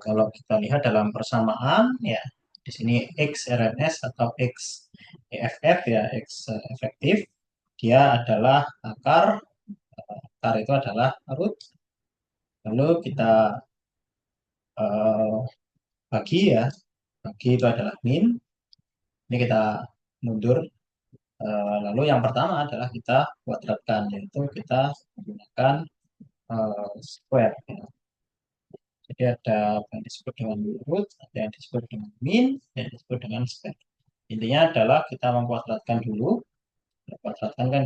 Kalau kita lihat dalam persamaan ya di sini X RMS atau X EFF ya X efektif dia adalah akar, akar itu adalah root. Lalu kita eh, bagi ya, bagi itu adalah min. Ini kita mundur. Lalu yang pertama adalah kita kuadratkan, yaitu kita menggunakan square. Ya. Jadi ada apa yang disebut dengan root, ada yang disebut dengan min, dan yang disebut dengan square. Intinya adalah kita mengkuadratkan dulu. Kuadratkan kan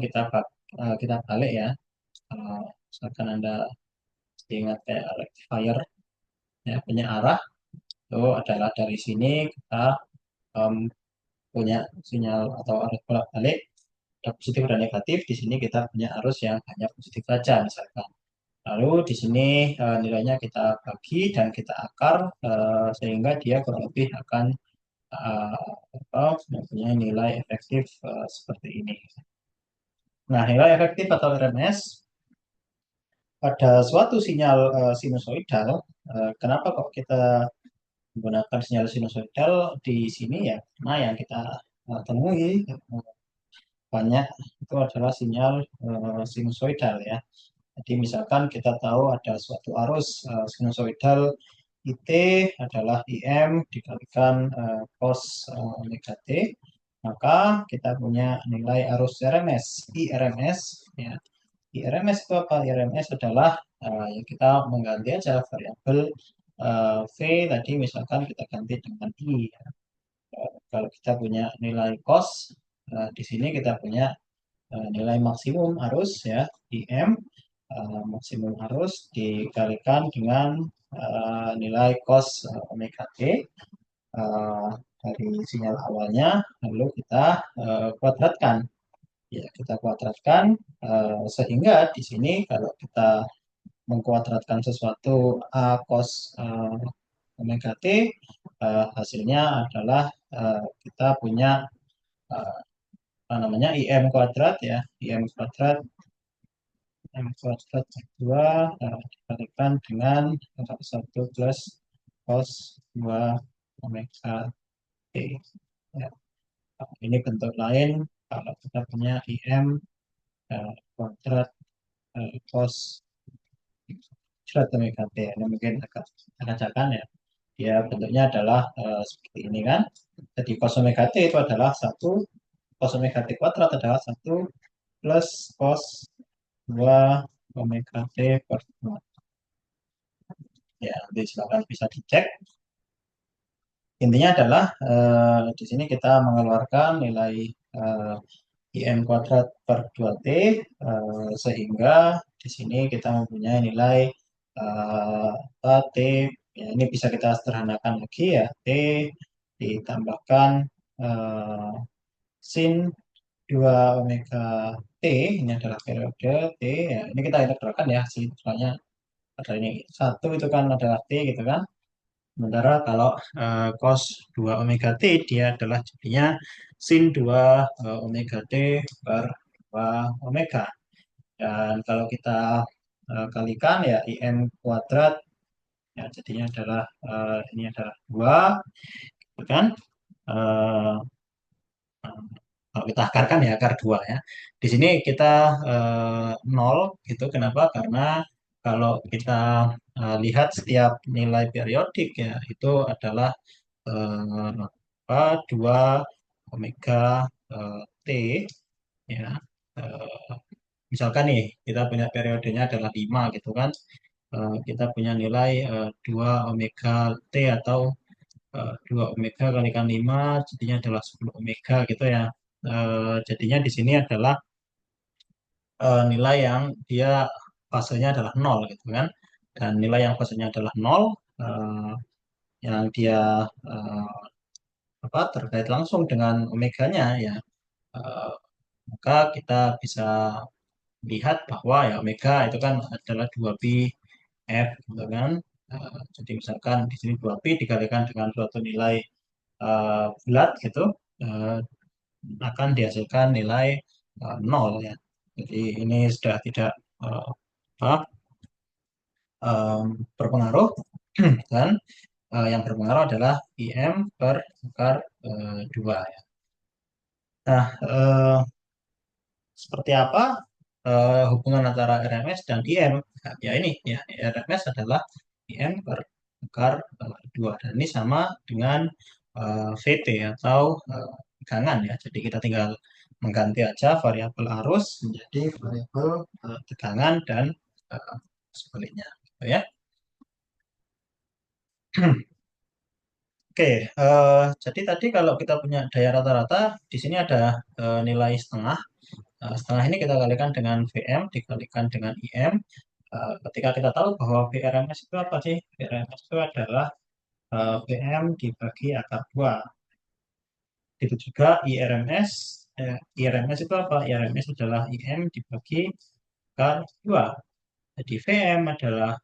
kita balik ya. Misalkan Anda ingat kayak rectifier ya, punya arah itu adalah dari sini kita em, punya sinyal atau arus bolak-balik ada positif dan negatif. Di sini kita punya arus yang hanya positif saja misalkan. Lalu di sini nilainya kita bagi dan kita akar sehingga dia kurang lebih akan mempunyai nilai efektif seperti ini. Nah, nilai efektif atau RMS pada suatu sinyal sinusoidal, kenapa kok kita menggunakan sinyal sinusoidal di sini ya? Nah, yang kita temui banyak itu adalah sinyal sinusoidal ya. Jadi misalkan kita tahu ada suatu arus sinusoidal IT adalah IM dikalikan cos omega T, maka kita punya nilai arus RMS, IRMS ya. IRMS itu apa? IRMS adalah yang kita mengganti aja variabel V tadi misalkan kita ganti dengan I. Kalau kita punya nilai cos, di sini kita punya nilai maksimum arus ya IM, maksimum arus dikalikan dengan nilai cos omega T dari sinyal awalnya, lalu kita kuadratkan. Ya, kita kuadratkan sehingga di sini kalau kita mengkuadratkan sesuatu A cos omega T, hasilnya adalah kita punya eh, apa namanya IM kuadrat ya, IM kuadrat M kuadrat 2 dikalikan dengan 1 plus cos 2 omega T. Ya, ini bentuk lain kalau kita punya IM kuadrat cos kuadrat omega T. Ini mungkin agak acakan ya. Dia bentuknya adalah seperti ini kan. Jadi cos omega T itu adalah 1, cos omega T kuadrat adalah 1 plus cos 2 omega T per 2. Ya, nanti silakan bisa dicek. Intinya adalah di sini kita mengeluarkan nilai eh, IM kuadrat per 2T sehingga di sini kita mempunyai nilai T ya, ini bisa kita sederhanakan lagi ya T ditambahkan eh, sin 2 omega T ini adalah periode T ya, ini kita integralkan ya soalnya ada ini satu itu kan adalah T gitu kan. Sementara kalau cos 2 omega T dia adalah jadinya sin 2 omega T per 2 omega. Dan kalau kita kalikan ya IM kuadrat ya jadinya adalah ini adalah 2 gitu kan. Eh, kalau kita akarkan ya akar 2 ya. Di sini kita 0 gitu. Kenapa? Karena kalau kita lihat setiap nilai periodik ya itu adalah apa 2 omega T ya. Eh, Misalkan nih kita punya periodenya adalah 5 gitu kan. Kita punya nilai 2 omega T atau 2 omega kalikan 5 jadinya adalah 10 omega gitu ya. Jadinya di sini adalah nilai yang dia fasenya adalah 0 gitu kan. Dan nilai yang fasenya adalah 0 eh, yang dia eh, apa terkait langsung dengan omeganya ya. Eh, Maka kita bisa lihat bahwa ya omega itu kan adalah 2pi F gitu kan. Jadi misalkan di sini 2pi dikalikan dengan suatu nilai bulat gitu eh, akan dihasilkan nilai 0 ya. Jadi ini sudah tidak eh, apa, berpengaruh dan yang berpengaruh adalah IM per akar 2 ya. Nah, seperti apa hubungan antara RMS dan IM? Nah, ya ini ya RMS adalah IM per akar 2 dan ini sama dengan VT atau tegangan ya. Jadi kita tinggal mengganti aja variabel arus menjadi variabel tegangan dan eh, sebaliknya, gitu ya. Oke, jadi tadi kalau kita punya daya rata-rata, di sini ada nilai setengah. Setengah ini kita kalikan dengan VM dikalikan dengan IM. Ketika kita tahu bahwa VRMS itu apa sih? VRMS itu adalah VM dibagi akar 2. Itu juga IRMS. IRMS itu apa? IRMS adalah IM dibagi akar 2. Jadi VM adalah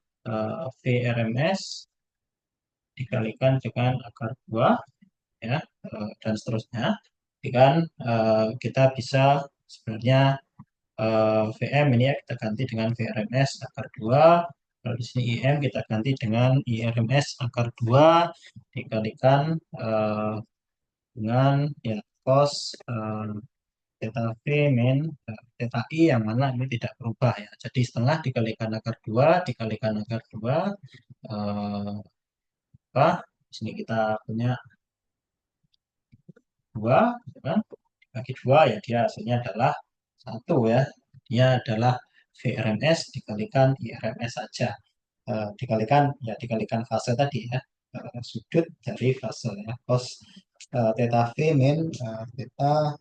VRMS dikalikan dengan akar 2 ya dan seterusnya. Jadi kan kita bisa sebenarnya VM ini ya kita ganti dengan VRMS akar 2. Kalau di sini IM kita ganti dengan IRMS akar 2 dikalikan dengan ya cos theta V min theta I yang mana ini tidak berubah ya. Jadi setengah dikalikan akar 2 dikalikan akar 2 eh, apa? Di sini kita punya 2 gitu kan. Bagi 2 ya dia hasilnya adalah satu ya. Dia adalah VRMS dikalikan IRMS saja. Dikalikan ya dikalikan fase tadi ya. Sudut dari fase ya. Cos theta V min theta.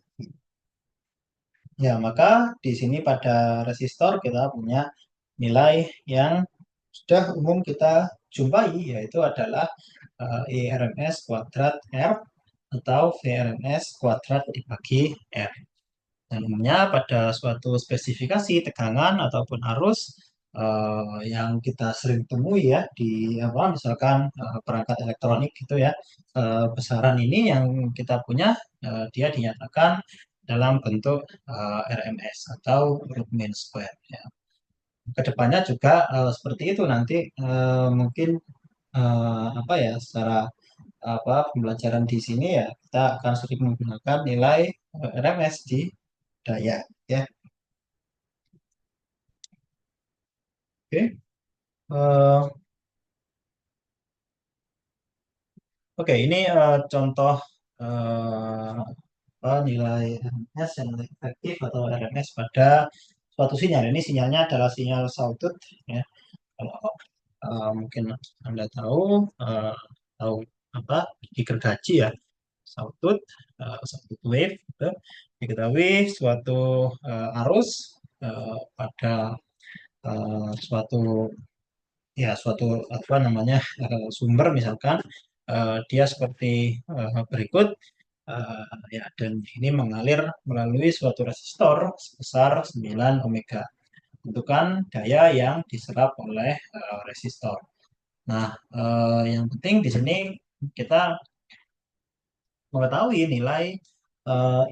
Ya, maka di sini pada resistor kita punya nilai yang sudah umum kita jumpai, yaitu adalah IRMS kuadrat R atau VRMS kuadrat dibagi R. Dan umumnya pada suatu spesifikasi tegangan ataupun arus yang kita sering temui ya di apa misalkan perangkat elektronik gitu ya, besaran ini yang kita punya dia dinyatakan dalam bentuk RMS atau root mean square ya. Kedepannya juga seperti itu nanti mungkin apa ya secara apa pembelajaran di sini ya kita akan sering menggunakan nilai RMS di daya ya. Oke. Eh, oke, ini contoh apa, nilai RMS yang efektif atau RMS pada suatu sinyal. Ini sinyalnya adalah sinyal sawtooth ya. Kalau mungkin Anda tahu tahu apa di gergaji ya sawtooth sawtooth wave gitu. Diketahui suatu arus pada suatu ya suatu apa namanya sumber misalkan dia seperti berikut ya dan ini mengalir melalui suatu resistor sebesar 9 ohmega tentukan daya yang diserap oleh resistor. Nah, yang penting di sini kita mengetahui nilai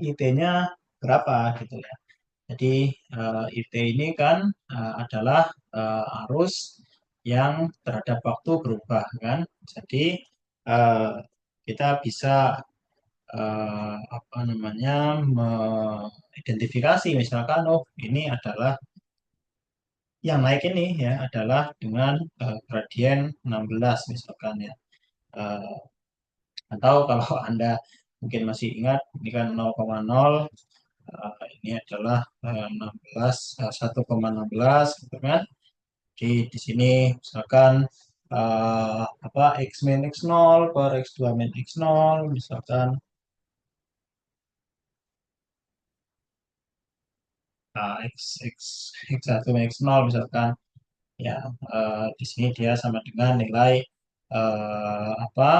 IT-nya berapa gitu ya. Jadi IT ini kan adalah arus yang terhadap waktu berubah kan. Jadi eh, kita bisa apa namanya mengidentifikasi misalkan oh ini adalah yang naik ini ya adalah dengan gradien 16 misalkan ya. Eh, atau kalau Anda mungkin masih ingat ini kan 0,0 ini adalah 16 1,16 gitu kan. Di sini misalkan apa x min x0 per x2 min x0 misalkan x x x1 min x0 misalkan ya di sini dia sama dengan nilai apa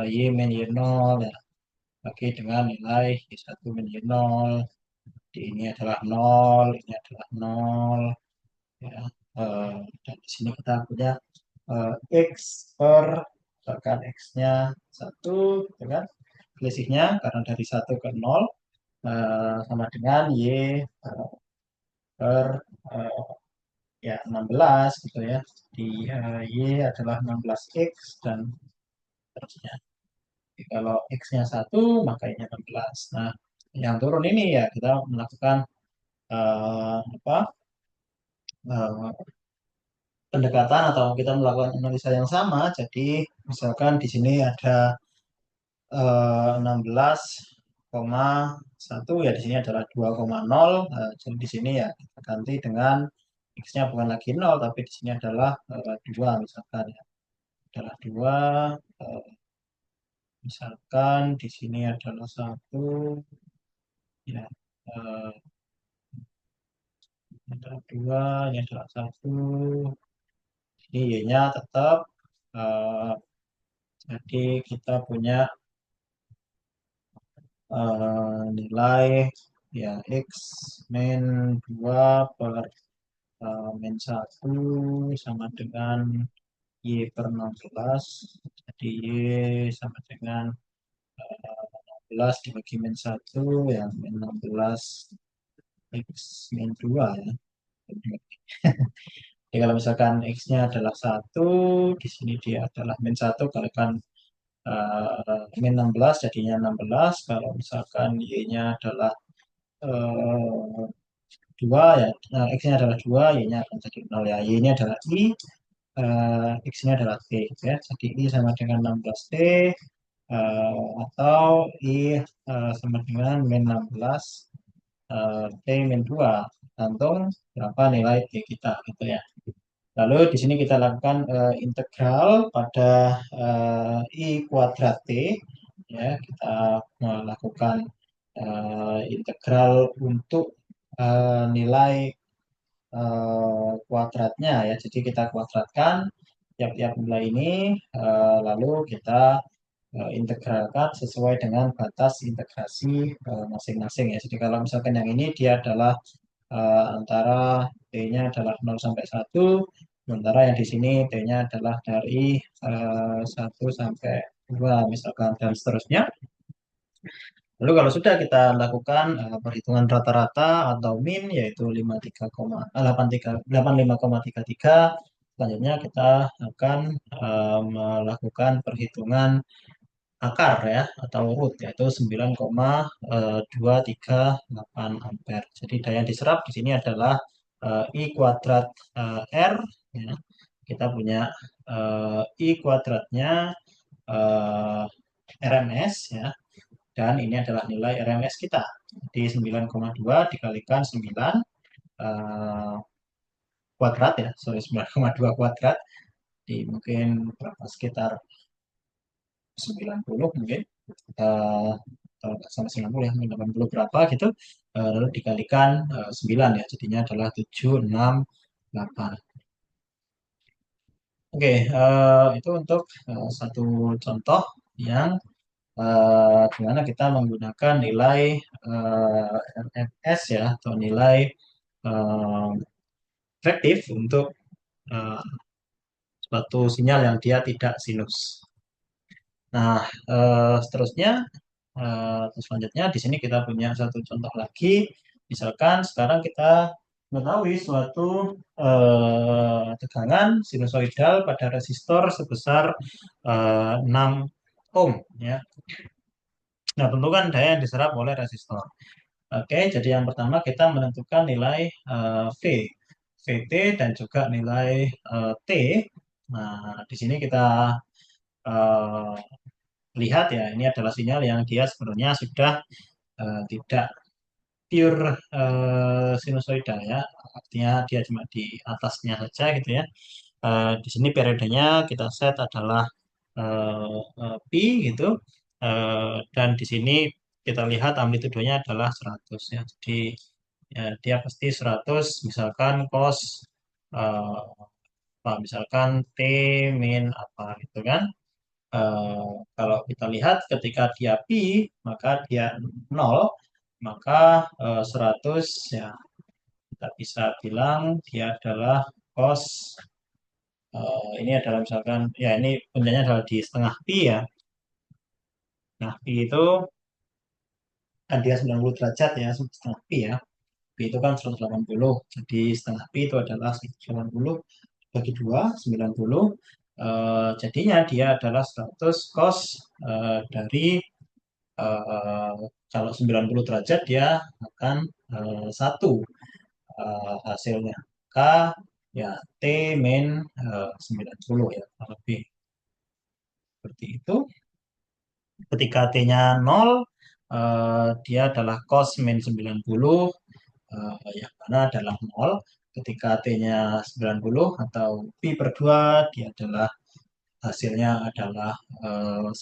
y min y0 ya bagi dengan nilai y1 min y0 di ini adalah nol ini adalah nol ya eh, dan di sini kita punya eh, x per misalkan x-nya 1 gitu kan selisihnya karena dari 1 ke 0 sama dengan y per eh, ya 16 gitu ya di y adalah 16x dan seterusnya. Jadi kalau x-nya 1 maka y-nya 16. Nah yang turun ini ya kita melakukan apa pendekatan atau kita melakukan analisa yang sama. Jadi misalkan di sini ada 16,1 ya di sini adalah 2,0. Jadi di sini ya kita ganti dengan x-nya bukan lagi 0 tapi di sini adalah 2 misalkan ya. Adalah 2 misalkan di sini adalah 1 ya eh, ini adalah 2 ini adalah 1 ini y-nya tetap eh, jadi kita punya nilai ya x min 2 per min 1 sama dengan y per 16. Jadi y sama dengan 16 dibagi min 1 ya min 16 X min 2 ya. Jadi kalau misalkan X-nya adalah satu, di sini dia adalah min satu kalikan min 16 jadinya 16. Kalau misalkan Y-nya adalah eh, 2 ya, X-nya adalah 2, Y-nya akan jadi 0 ya. Y-nya adalah I, X-nya adalah T gitu ya. Jadi I sama dengan 16T, atau I sama dengan min 16 T min 2, tergantung berapa nilai T kita gitu ya. Lalu di sini kita lakukan integral pada I kuadrat T. Ya, kita melakukan integral untuk nilai kuadratnya ya. Jadi kita kuadratkan tiap-tiap nilai ini, lalu kita integralkan sesuai dengan batas integrasi masing-masing ya. Jadi kalau misalkan yang ini dia adalah antara T-nya adalah 0 sampai 1, sementara yang di sini T-nya adalah dari 1 sampai 2 misalkan, dan seterusnya. Lalu kalau sudah kita lakukan perhitungan rata-rata atau min yaitu 85,33, selanjutnya kita akan melakukan perhitungan akar ya atau root yaitu 9,238 ampere. Jadi daya diserap di sini adalah I kuadrat R ya. Kita punya I kuadratnya eh, RMS ya, dan ini adalah nilai RMS kita. Jadi 9,2 dikalikan 9 eh, kuadrat ya, sorry 9,2 kuadrat di mungkin berapa, sekitar 90 mungkin, eh, kalau nggak sampai 90 ya, 80 berapa gitu. Lalu dikalikan 9 ya, jadinya adalah 768. Oke, itu untuk satu contoh yang di mana kita menggunakan nilai RMS ya, atau nilai eh, efektif untuk eh, suatu sinyal yang dia tidak sinus. Nah, seterusnya, selanjutnya di sini kita punya satu contoh lagi. Misalkan sekarang kita mengetahui suatu tegangan sinusoidal pada resistor sebesar 6 ohm ya. Nah, tentukan daya yang diserap oleh resistor. Oke, jadi yang pertama kita menentukan nilai V, VT dan juga nilai T. Nah, di sini kita eh, lihat ya, ini adalah sinyal yang dia sebenarnya sudah tidak pure sinusoidal ya, artinya dia cuma di atasnya saja gitu ya. Di sini periodenya kita set adalah pi gitu. Dan di sini kita lihat amplitudenya adalah 100 ya. Jadi ya, dia pasti 100 misalkan cos eh, apa misalkan T min apa gitu kan. Eh, Kalau kita lihat ketika dia pi maka dia 0, maka 100 ya kita bisa bilang dia adalah cos, ini adalah misalkan ya ini puncaknya adalah di setengah pi ya. Nah, pi itu kan dia 90 derajat ya, setengah pi ya. Pi itu kan 180. Jadi setengah pi itu adalah 180 bagi 2, 90. Jadinya dia adalah 100 cos dari eh, kalau 90 derajat dia akan 1 hasilnya. K ya T min 90 ya, lebih seperti itu. Ketika T-nya 0, dia adalah cos min 90, yang mana adalah 0. Ketika T-nya 90 atau pi per 2, dia adalah hasilnya adalah 1,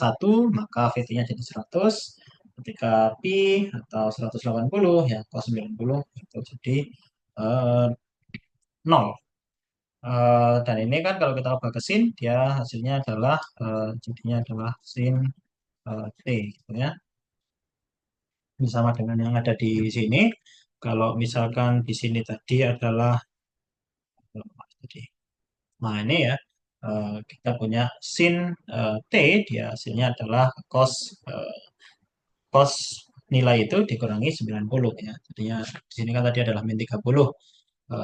maka VT-nya jadi 100. Ketika pi atau 180, ya cos 90 itu jadi 0. Dan ini kan kalau kita ubah ke sin, dia hasilnya adalah jadinya adalah sin T gitu ya. Ini sama dengan yang ada di sini. Kalau misalkan di sini tadi adalah tadi. Nah, ini ya kita punya sin T, dia hasilnya adalah cos cos nilai itu dikurangi 90 ya. Jadinya di sini kan tadi adalah min 30.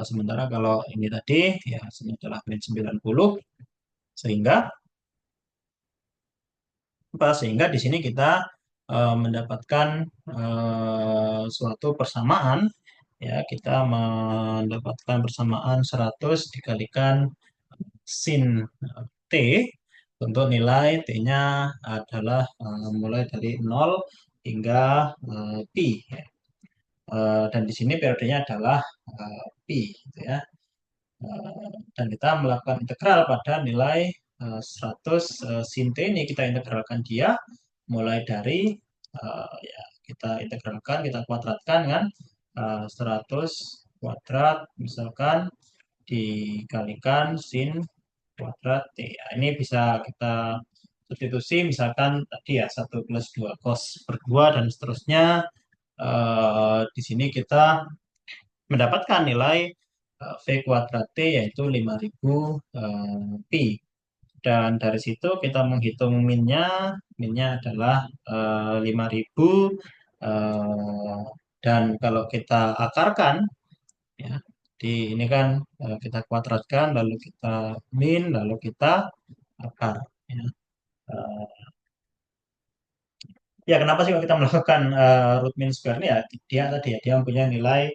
Sementara kalau ini tadi ya sini adalah min 90 sehingga apa? Sehingga di sini kita mendapatkan suatu persamaan ya kita mendapatkan persamaan 100 dikalikan sin T untuk nilai T-nya adalah mulai dari 0 hingga pi. Ya. Dan di sini periodenya adalah pi, gitu ya. Dan kita melakukan integral pada nilai 100 sin T ini kita integralkan dia mulai dari ya kita integralkan, kita kuadratkan kan 100 kuadrat misalkan dikalikan sin kuadrat T. Ya, ini bisa kita substitusi misalkan tadi ya 1 plus 2 cos per 2 dan seterusnya. Di sini kita mendapatkan nilai V kuadrat T yaitu 5000 pi. Dan dari situ kita menghitung minnya, minnya adalah 5000 eh, dan kalau kita akarkan ya di ini kan kita kuadratkan lalu kita min lalu kita akar ya. Eh, ya kenapa sih kalau kita melakukan root mean square ini ya dia tadi ya dia mempunyai nilai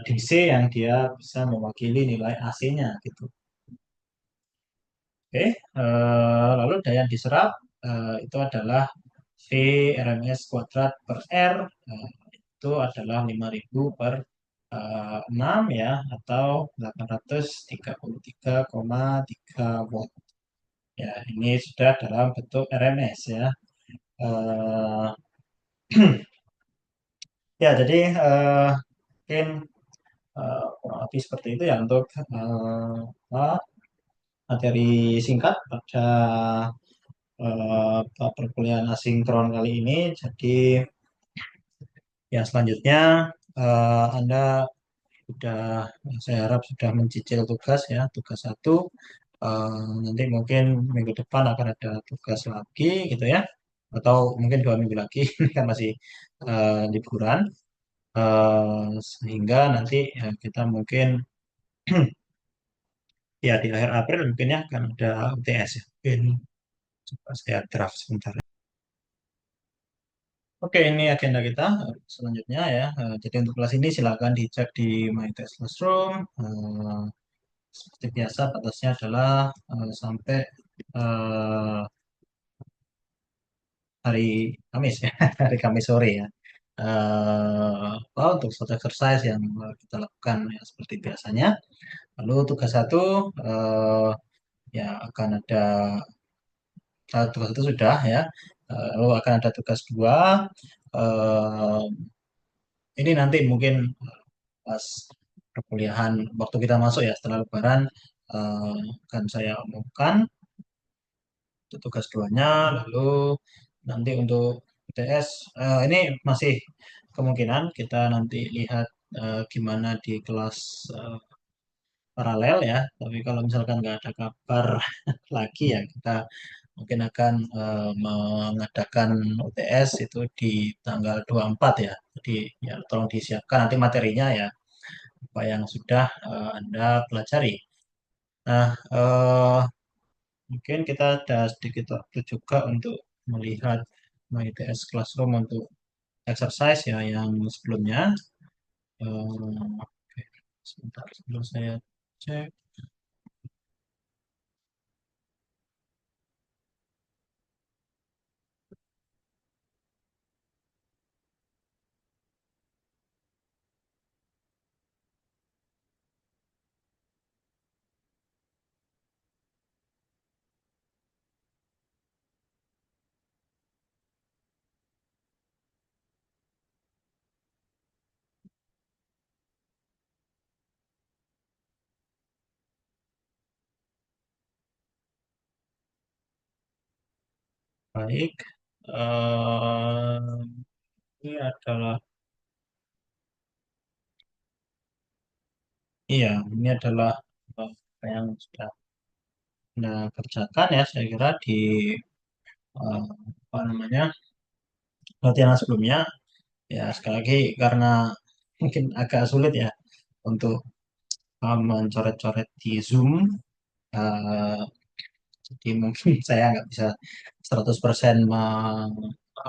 DC yang dia bisa mewakili nilai AC-nya gitu. Oke, lalu daya yang diserap itu adalah V RMS kuadrat per R itu adalah 5000 per 6 ya atau 833,3 watt. Ya, ini sudah dalam bentuk RMS ya. Eh, ya, jadi mungkin kurang lebih seperti itu ya untuk apa, materi singkat pada perkuliahan asinkron kali ini. Jadi ya selanjutnya Anda sudah saya harap sudah mencicil tugas ya tugas satu. Nanti mungkin minggu depan akan ada tugas lagi gitu ya atau mungkin 2 minggu lagi ini kan masih liburan. Sehingga nanti ya, kita mungkin ya di akhir April mungkin ya akan ada UTS ya. Mungkin coba saya draft sebentar. Oke, ini agenda kita selanjutnya ya. Jadi untuk kelas ini silakan dicek di My Test Classroom. Seperti biasa batasnya adalah sampai eh, hari Kamis ya, hari Kamis sore ya. Untuk suatu exercise yang kita lakukan ya seperti biasanya. Lalu tugas satu ya akan ada tugas itu sudah ya. Lalu akan ada tugas dua. Eh, ini nanti mungkin pas perkuliahan waktu kita masuk ya setelah Lebaran akan saya umumkan untuk tugas duanya. Lalu nanti untuk UTS ini masih kemungkinan kita nanti lihat gimana di kelas paralel ya. Tapi kalau misalkan nggak ada kabar lagi ya kita mungkin akan mengadakan UTS itu di tanggal 24 ya. Jadi ya tolong disiapkan nanti materinya ya apa yang sudah Anda pelajari. Nah, mungkin kita ada sedikit waktu juga untuk melihat MyTS Classroom untuk exercise ya yang sebelumnya. Oke, sebentar sebelum saya cek. Baik, eh, ini adalah iya, ini adalah apa yang sudah Anda kerjakan ya, saya kira di apa namanya latihan sebelumnya. Ya, sekali lagi karena mungkin agak sulit ya untuk mencoret-coret di Zoom. eh, jadi mungkin saya nggak bisa 100%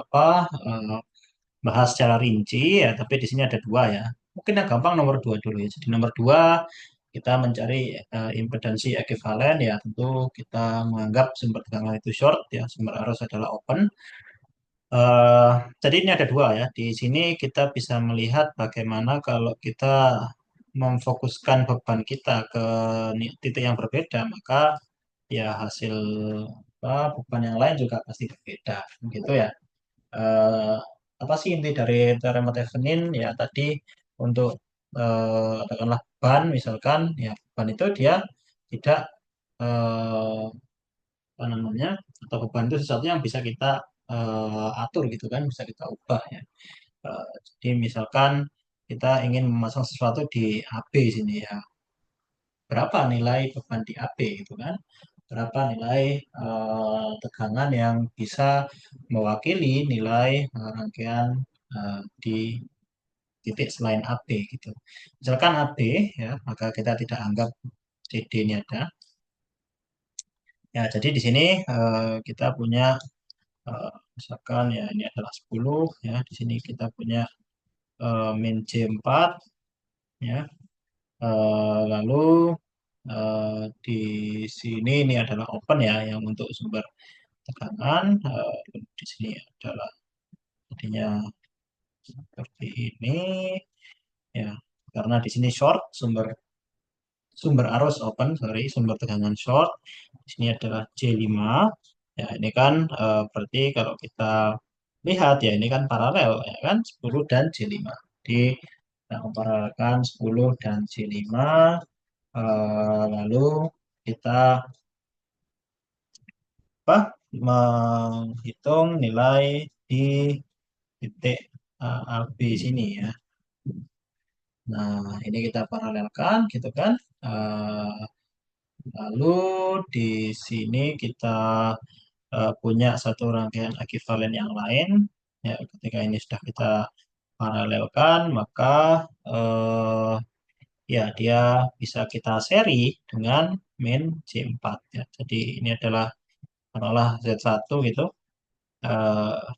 apa, eh, bahas secara rinci ya, tapi di sini ada dua ya. Mungkin yang gampang nomor dua dulu ya. Jadi nomor dua kita mencari impedansi ekuivalen ya, tentu kita menganggap sumber tegangan itu short ya, sumber arus adalah open. Eh, jadi ini ada dua ya. Di sini kita bisa melihat bagaimana kalau kita memfokuskan beban kita ke titik yang berbeda, maka ya hasil beban yang lain juga pasti berbeda, gitu ya. Eh, Apa sih inti dari teorema Thevenin? Ya tadi untuk katakanlah beban, misalkan ya beban itu dia tidak eh, apa namanya, atau beban itu sesuatu yang bisa kita atur gitu kan, bisa kita ubah ya. Jadi misalkan kita ingin memasang sesuatu di AB sini ya, berapa nilai beban di AB gitu kan, berapa nilai tegangan yang bisa mewakili nilai rangkaian di titik selain AB gitu. Misalkan AB ya, maka kita tidak anggap CD ini ada. Ya, jadi di sini kita punya misalkan ya ini adalah 10 ya, di sini kita punya min J4 ya. Lalu di sini ini adalah open ya yang untuk sumber tekanan. Di sini adalah jadinya seperti ini ya. Karena di sini short, sumber sumber arus open, sorry, sumber tekanan short. Di sini adalah J5. Ya, ini kan berarti kalau kita lihat ya ini kan paralel ya kan 10 dan J5. Jadi kita memparalelkan 10 dan J5. Lalu kita apa? Menghitung nilai di titik AB sini ya. Nah, ini kita paralelkan gitu kan. Eh, Lalu di sini kita punya satu rangkaian ekuivalen yang lain. Ya, ketika ini sudah kita paralelkan, maka eh, ya dia bisa kita seri dengan min J4 ya. Jadi ini adalah taruhlah Z1 gitu.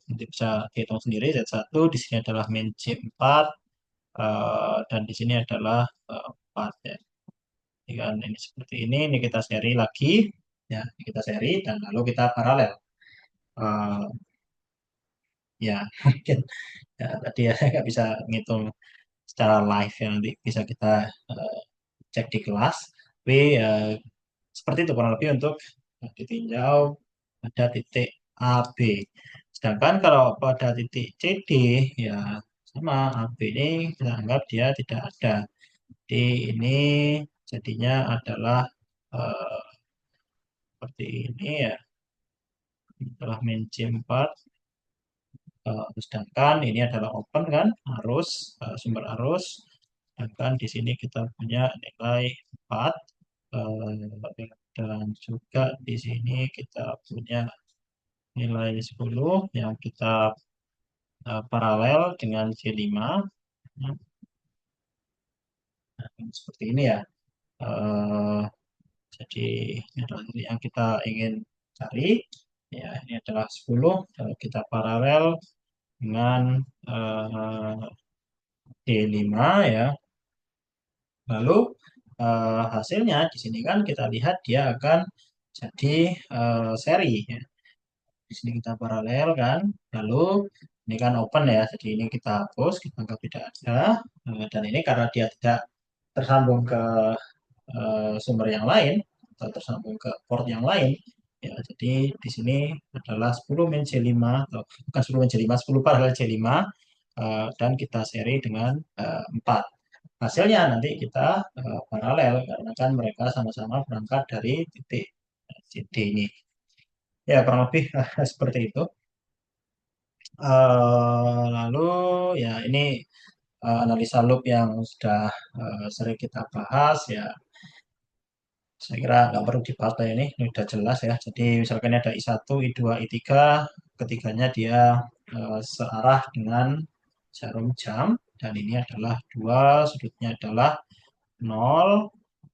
Nanti bisa dihitung sendiri Z1, di sini adalah min J4 dan di sini adalah 4 ya. Jadi kan ini seperti ini kita seri lagi ya, ini kita seri dan lalu kita paralel. Eh, Ya mungkin ya, tadi ya saya nggak bisa ngitung secara live ya, nanti bisa kita eh, cek di kelas. Tapi seperti itu kurang lebih untuk ditinjau pada titik A, B. Sedangkan kalau pada titik CD ya sama, AB ini kita anggap dia tidak ada. Jadi ini jadinya adalah eh, seperti ini ya, adalah min C4. Sedangkan ini adalah open kan, arus, sumber arus. Sedangkan di sini kita punya nilai 4. Dan juga di sini kita punya nilai 10 yang kita paralel dengan C5. Nah, seperti ini ya. Eh, jadi ini adalah yang kita ingin cari. Ya, ini adalah 10 kita paralel dengan D5 ya. Lalu hasilnya di sini kan kita lihat dia akan jadi seri ya. Di sini kita paralel kan. Lalu ini kan open ya. Jadi ini kita hapus, kita anggap tidak ada. Dan ini karena dia tidak tersambung ke sumber yang lain atau tersambung ke port yang lain. Ya, jadi di sini adalah 10 min C5 atau bukan 10 min C5, 10 paralel C5 dan kita seri dengan 4. Hasilnya nanti kita paralel karena kan mereka sama-sama berangkat dari titik CD ini. Ya, kurang lebih seperti itu. Lalu ya ini analisa loop yang sudah sering kita bahas ya. Saya kira nggak perlu dibahas lah ini udah jelas ya. Jadi misalkan ada I1, I2, I3, ketiganya dia searah dengan jarum jam, dan ini adalah 2, sudutnya adalah 0,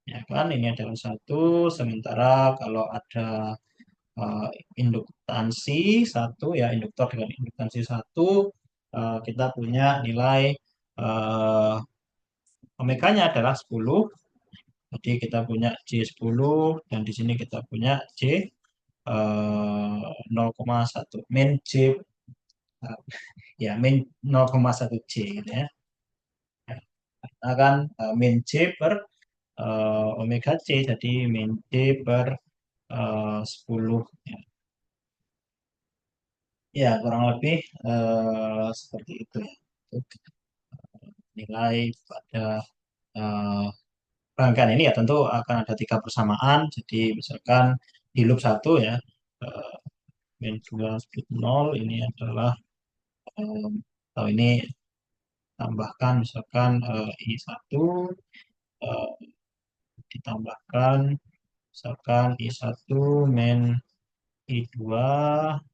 ya kan, ini adalah 1, sementara kalau ada eh, induktansi 1, ya induktor dengan induktansi 1, kita punya nilai eh, omeganya adalah 10, jadi kita punya J10, dan di sini kita punya J 0,1, min J, eh, ya min 0,1 J gitu ya. Karena kan min J per omega C, jadi min J per 10 ya. Ya, kurang lebih seperti itu ya. Untuk nilai pada eh, rangkaian ini ya tentu akan ada tiga persamaan. Jadi misalkan di loop satu ya, eh, min 2 split 0 ini adalah eh, atau ini tambahkan misalkan I1, eh, ditambahkan misalkan I1 min I2,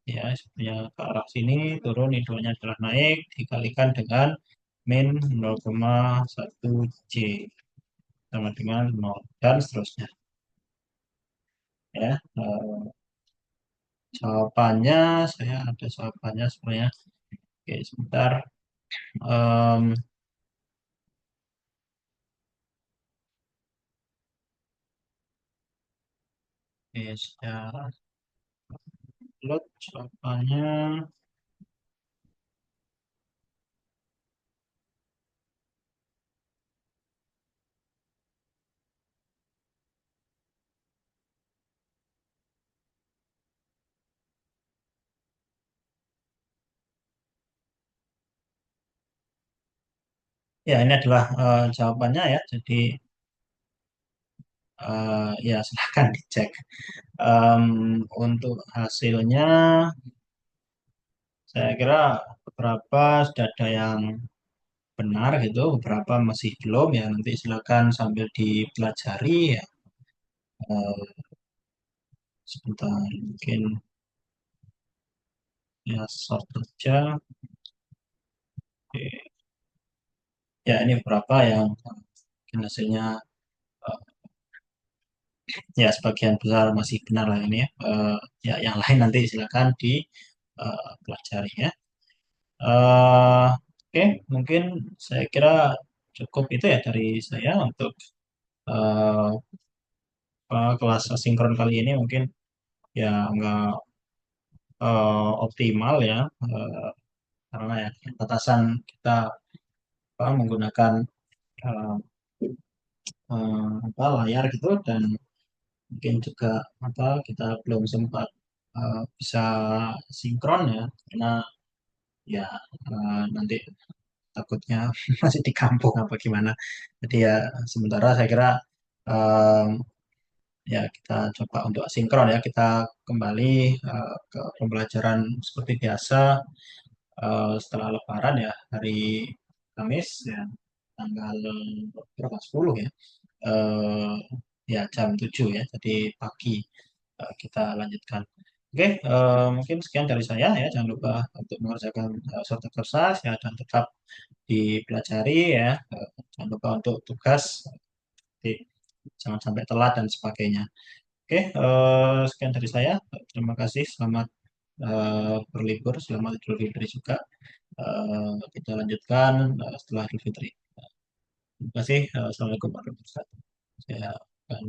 ya sebenarnya ke arah sini turun, I2-nya adalah naik dikalikan dengan min 0,1 J sama dengan 0 dan seterusnya ya. Jawabannya saya ada jawabannya sebenarnya. Oke, sebentar. Em, Oke, secara upload jawabannya ya, ini adalah jawabannya ya. Jadi ya silahkan dicek. Em, untuk hasilnya saya kira beberapa sudah ada yang benar gitu, beberapa masih belum ya. Nanti silakan sambil dipelajari ya. Eh, Sebentar mungkin ya short saja. Oke. Ya, ini beberapa yang mungkin hasilnya eh, ya sebagian besar masih benar lah ini ya. Ya, yang lain nanti silakan dipelajari ya. Oke, mungkin saya kira cukup itu ya dari saya untuk eh, kelas asinkron kali ini. Mungkin ya nggak optimal ya, karena ya batasan kita menggunakan eh, layar gitu, dan mungkin juga kita belum sempat bisa sinkron ya, karena ya nanti takutnya masih di kampung apa gimana. Jadi ya sementara saya kira em, ya kita coba untuk sinkron ya, kita kembali ke pembelajaran seperti biasa setelah Lebaran ya, hari Kamis ya, tanggal berapa, 10 ya, eh, ya jam 7 ya, jadi pagi kita lanjutkan. Oke, mungkin sekian dari saya ya. Jangan lupa untuk mengerjakan short exercise ya, dan tetap dipelajari ya. Jangan lupa untuk tugas, jadi jangan sampai telat dan sebagainya. Oke, sekian dari saya. Terima kasih. Selamat berlibur, selamat Idul Fitri juga. Kita lanjutkan setelah Idul Fitri. Terima kasih. Assalamualaikum warahmatullahi wabarakatuh. Saya akan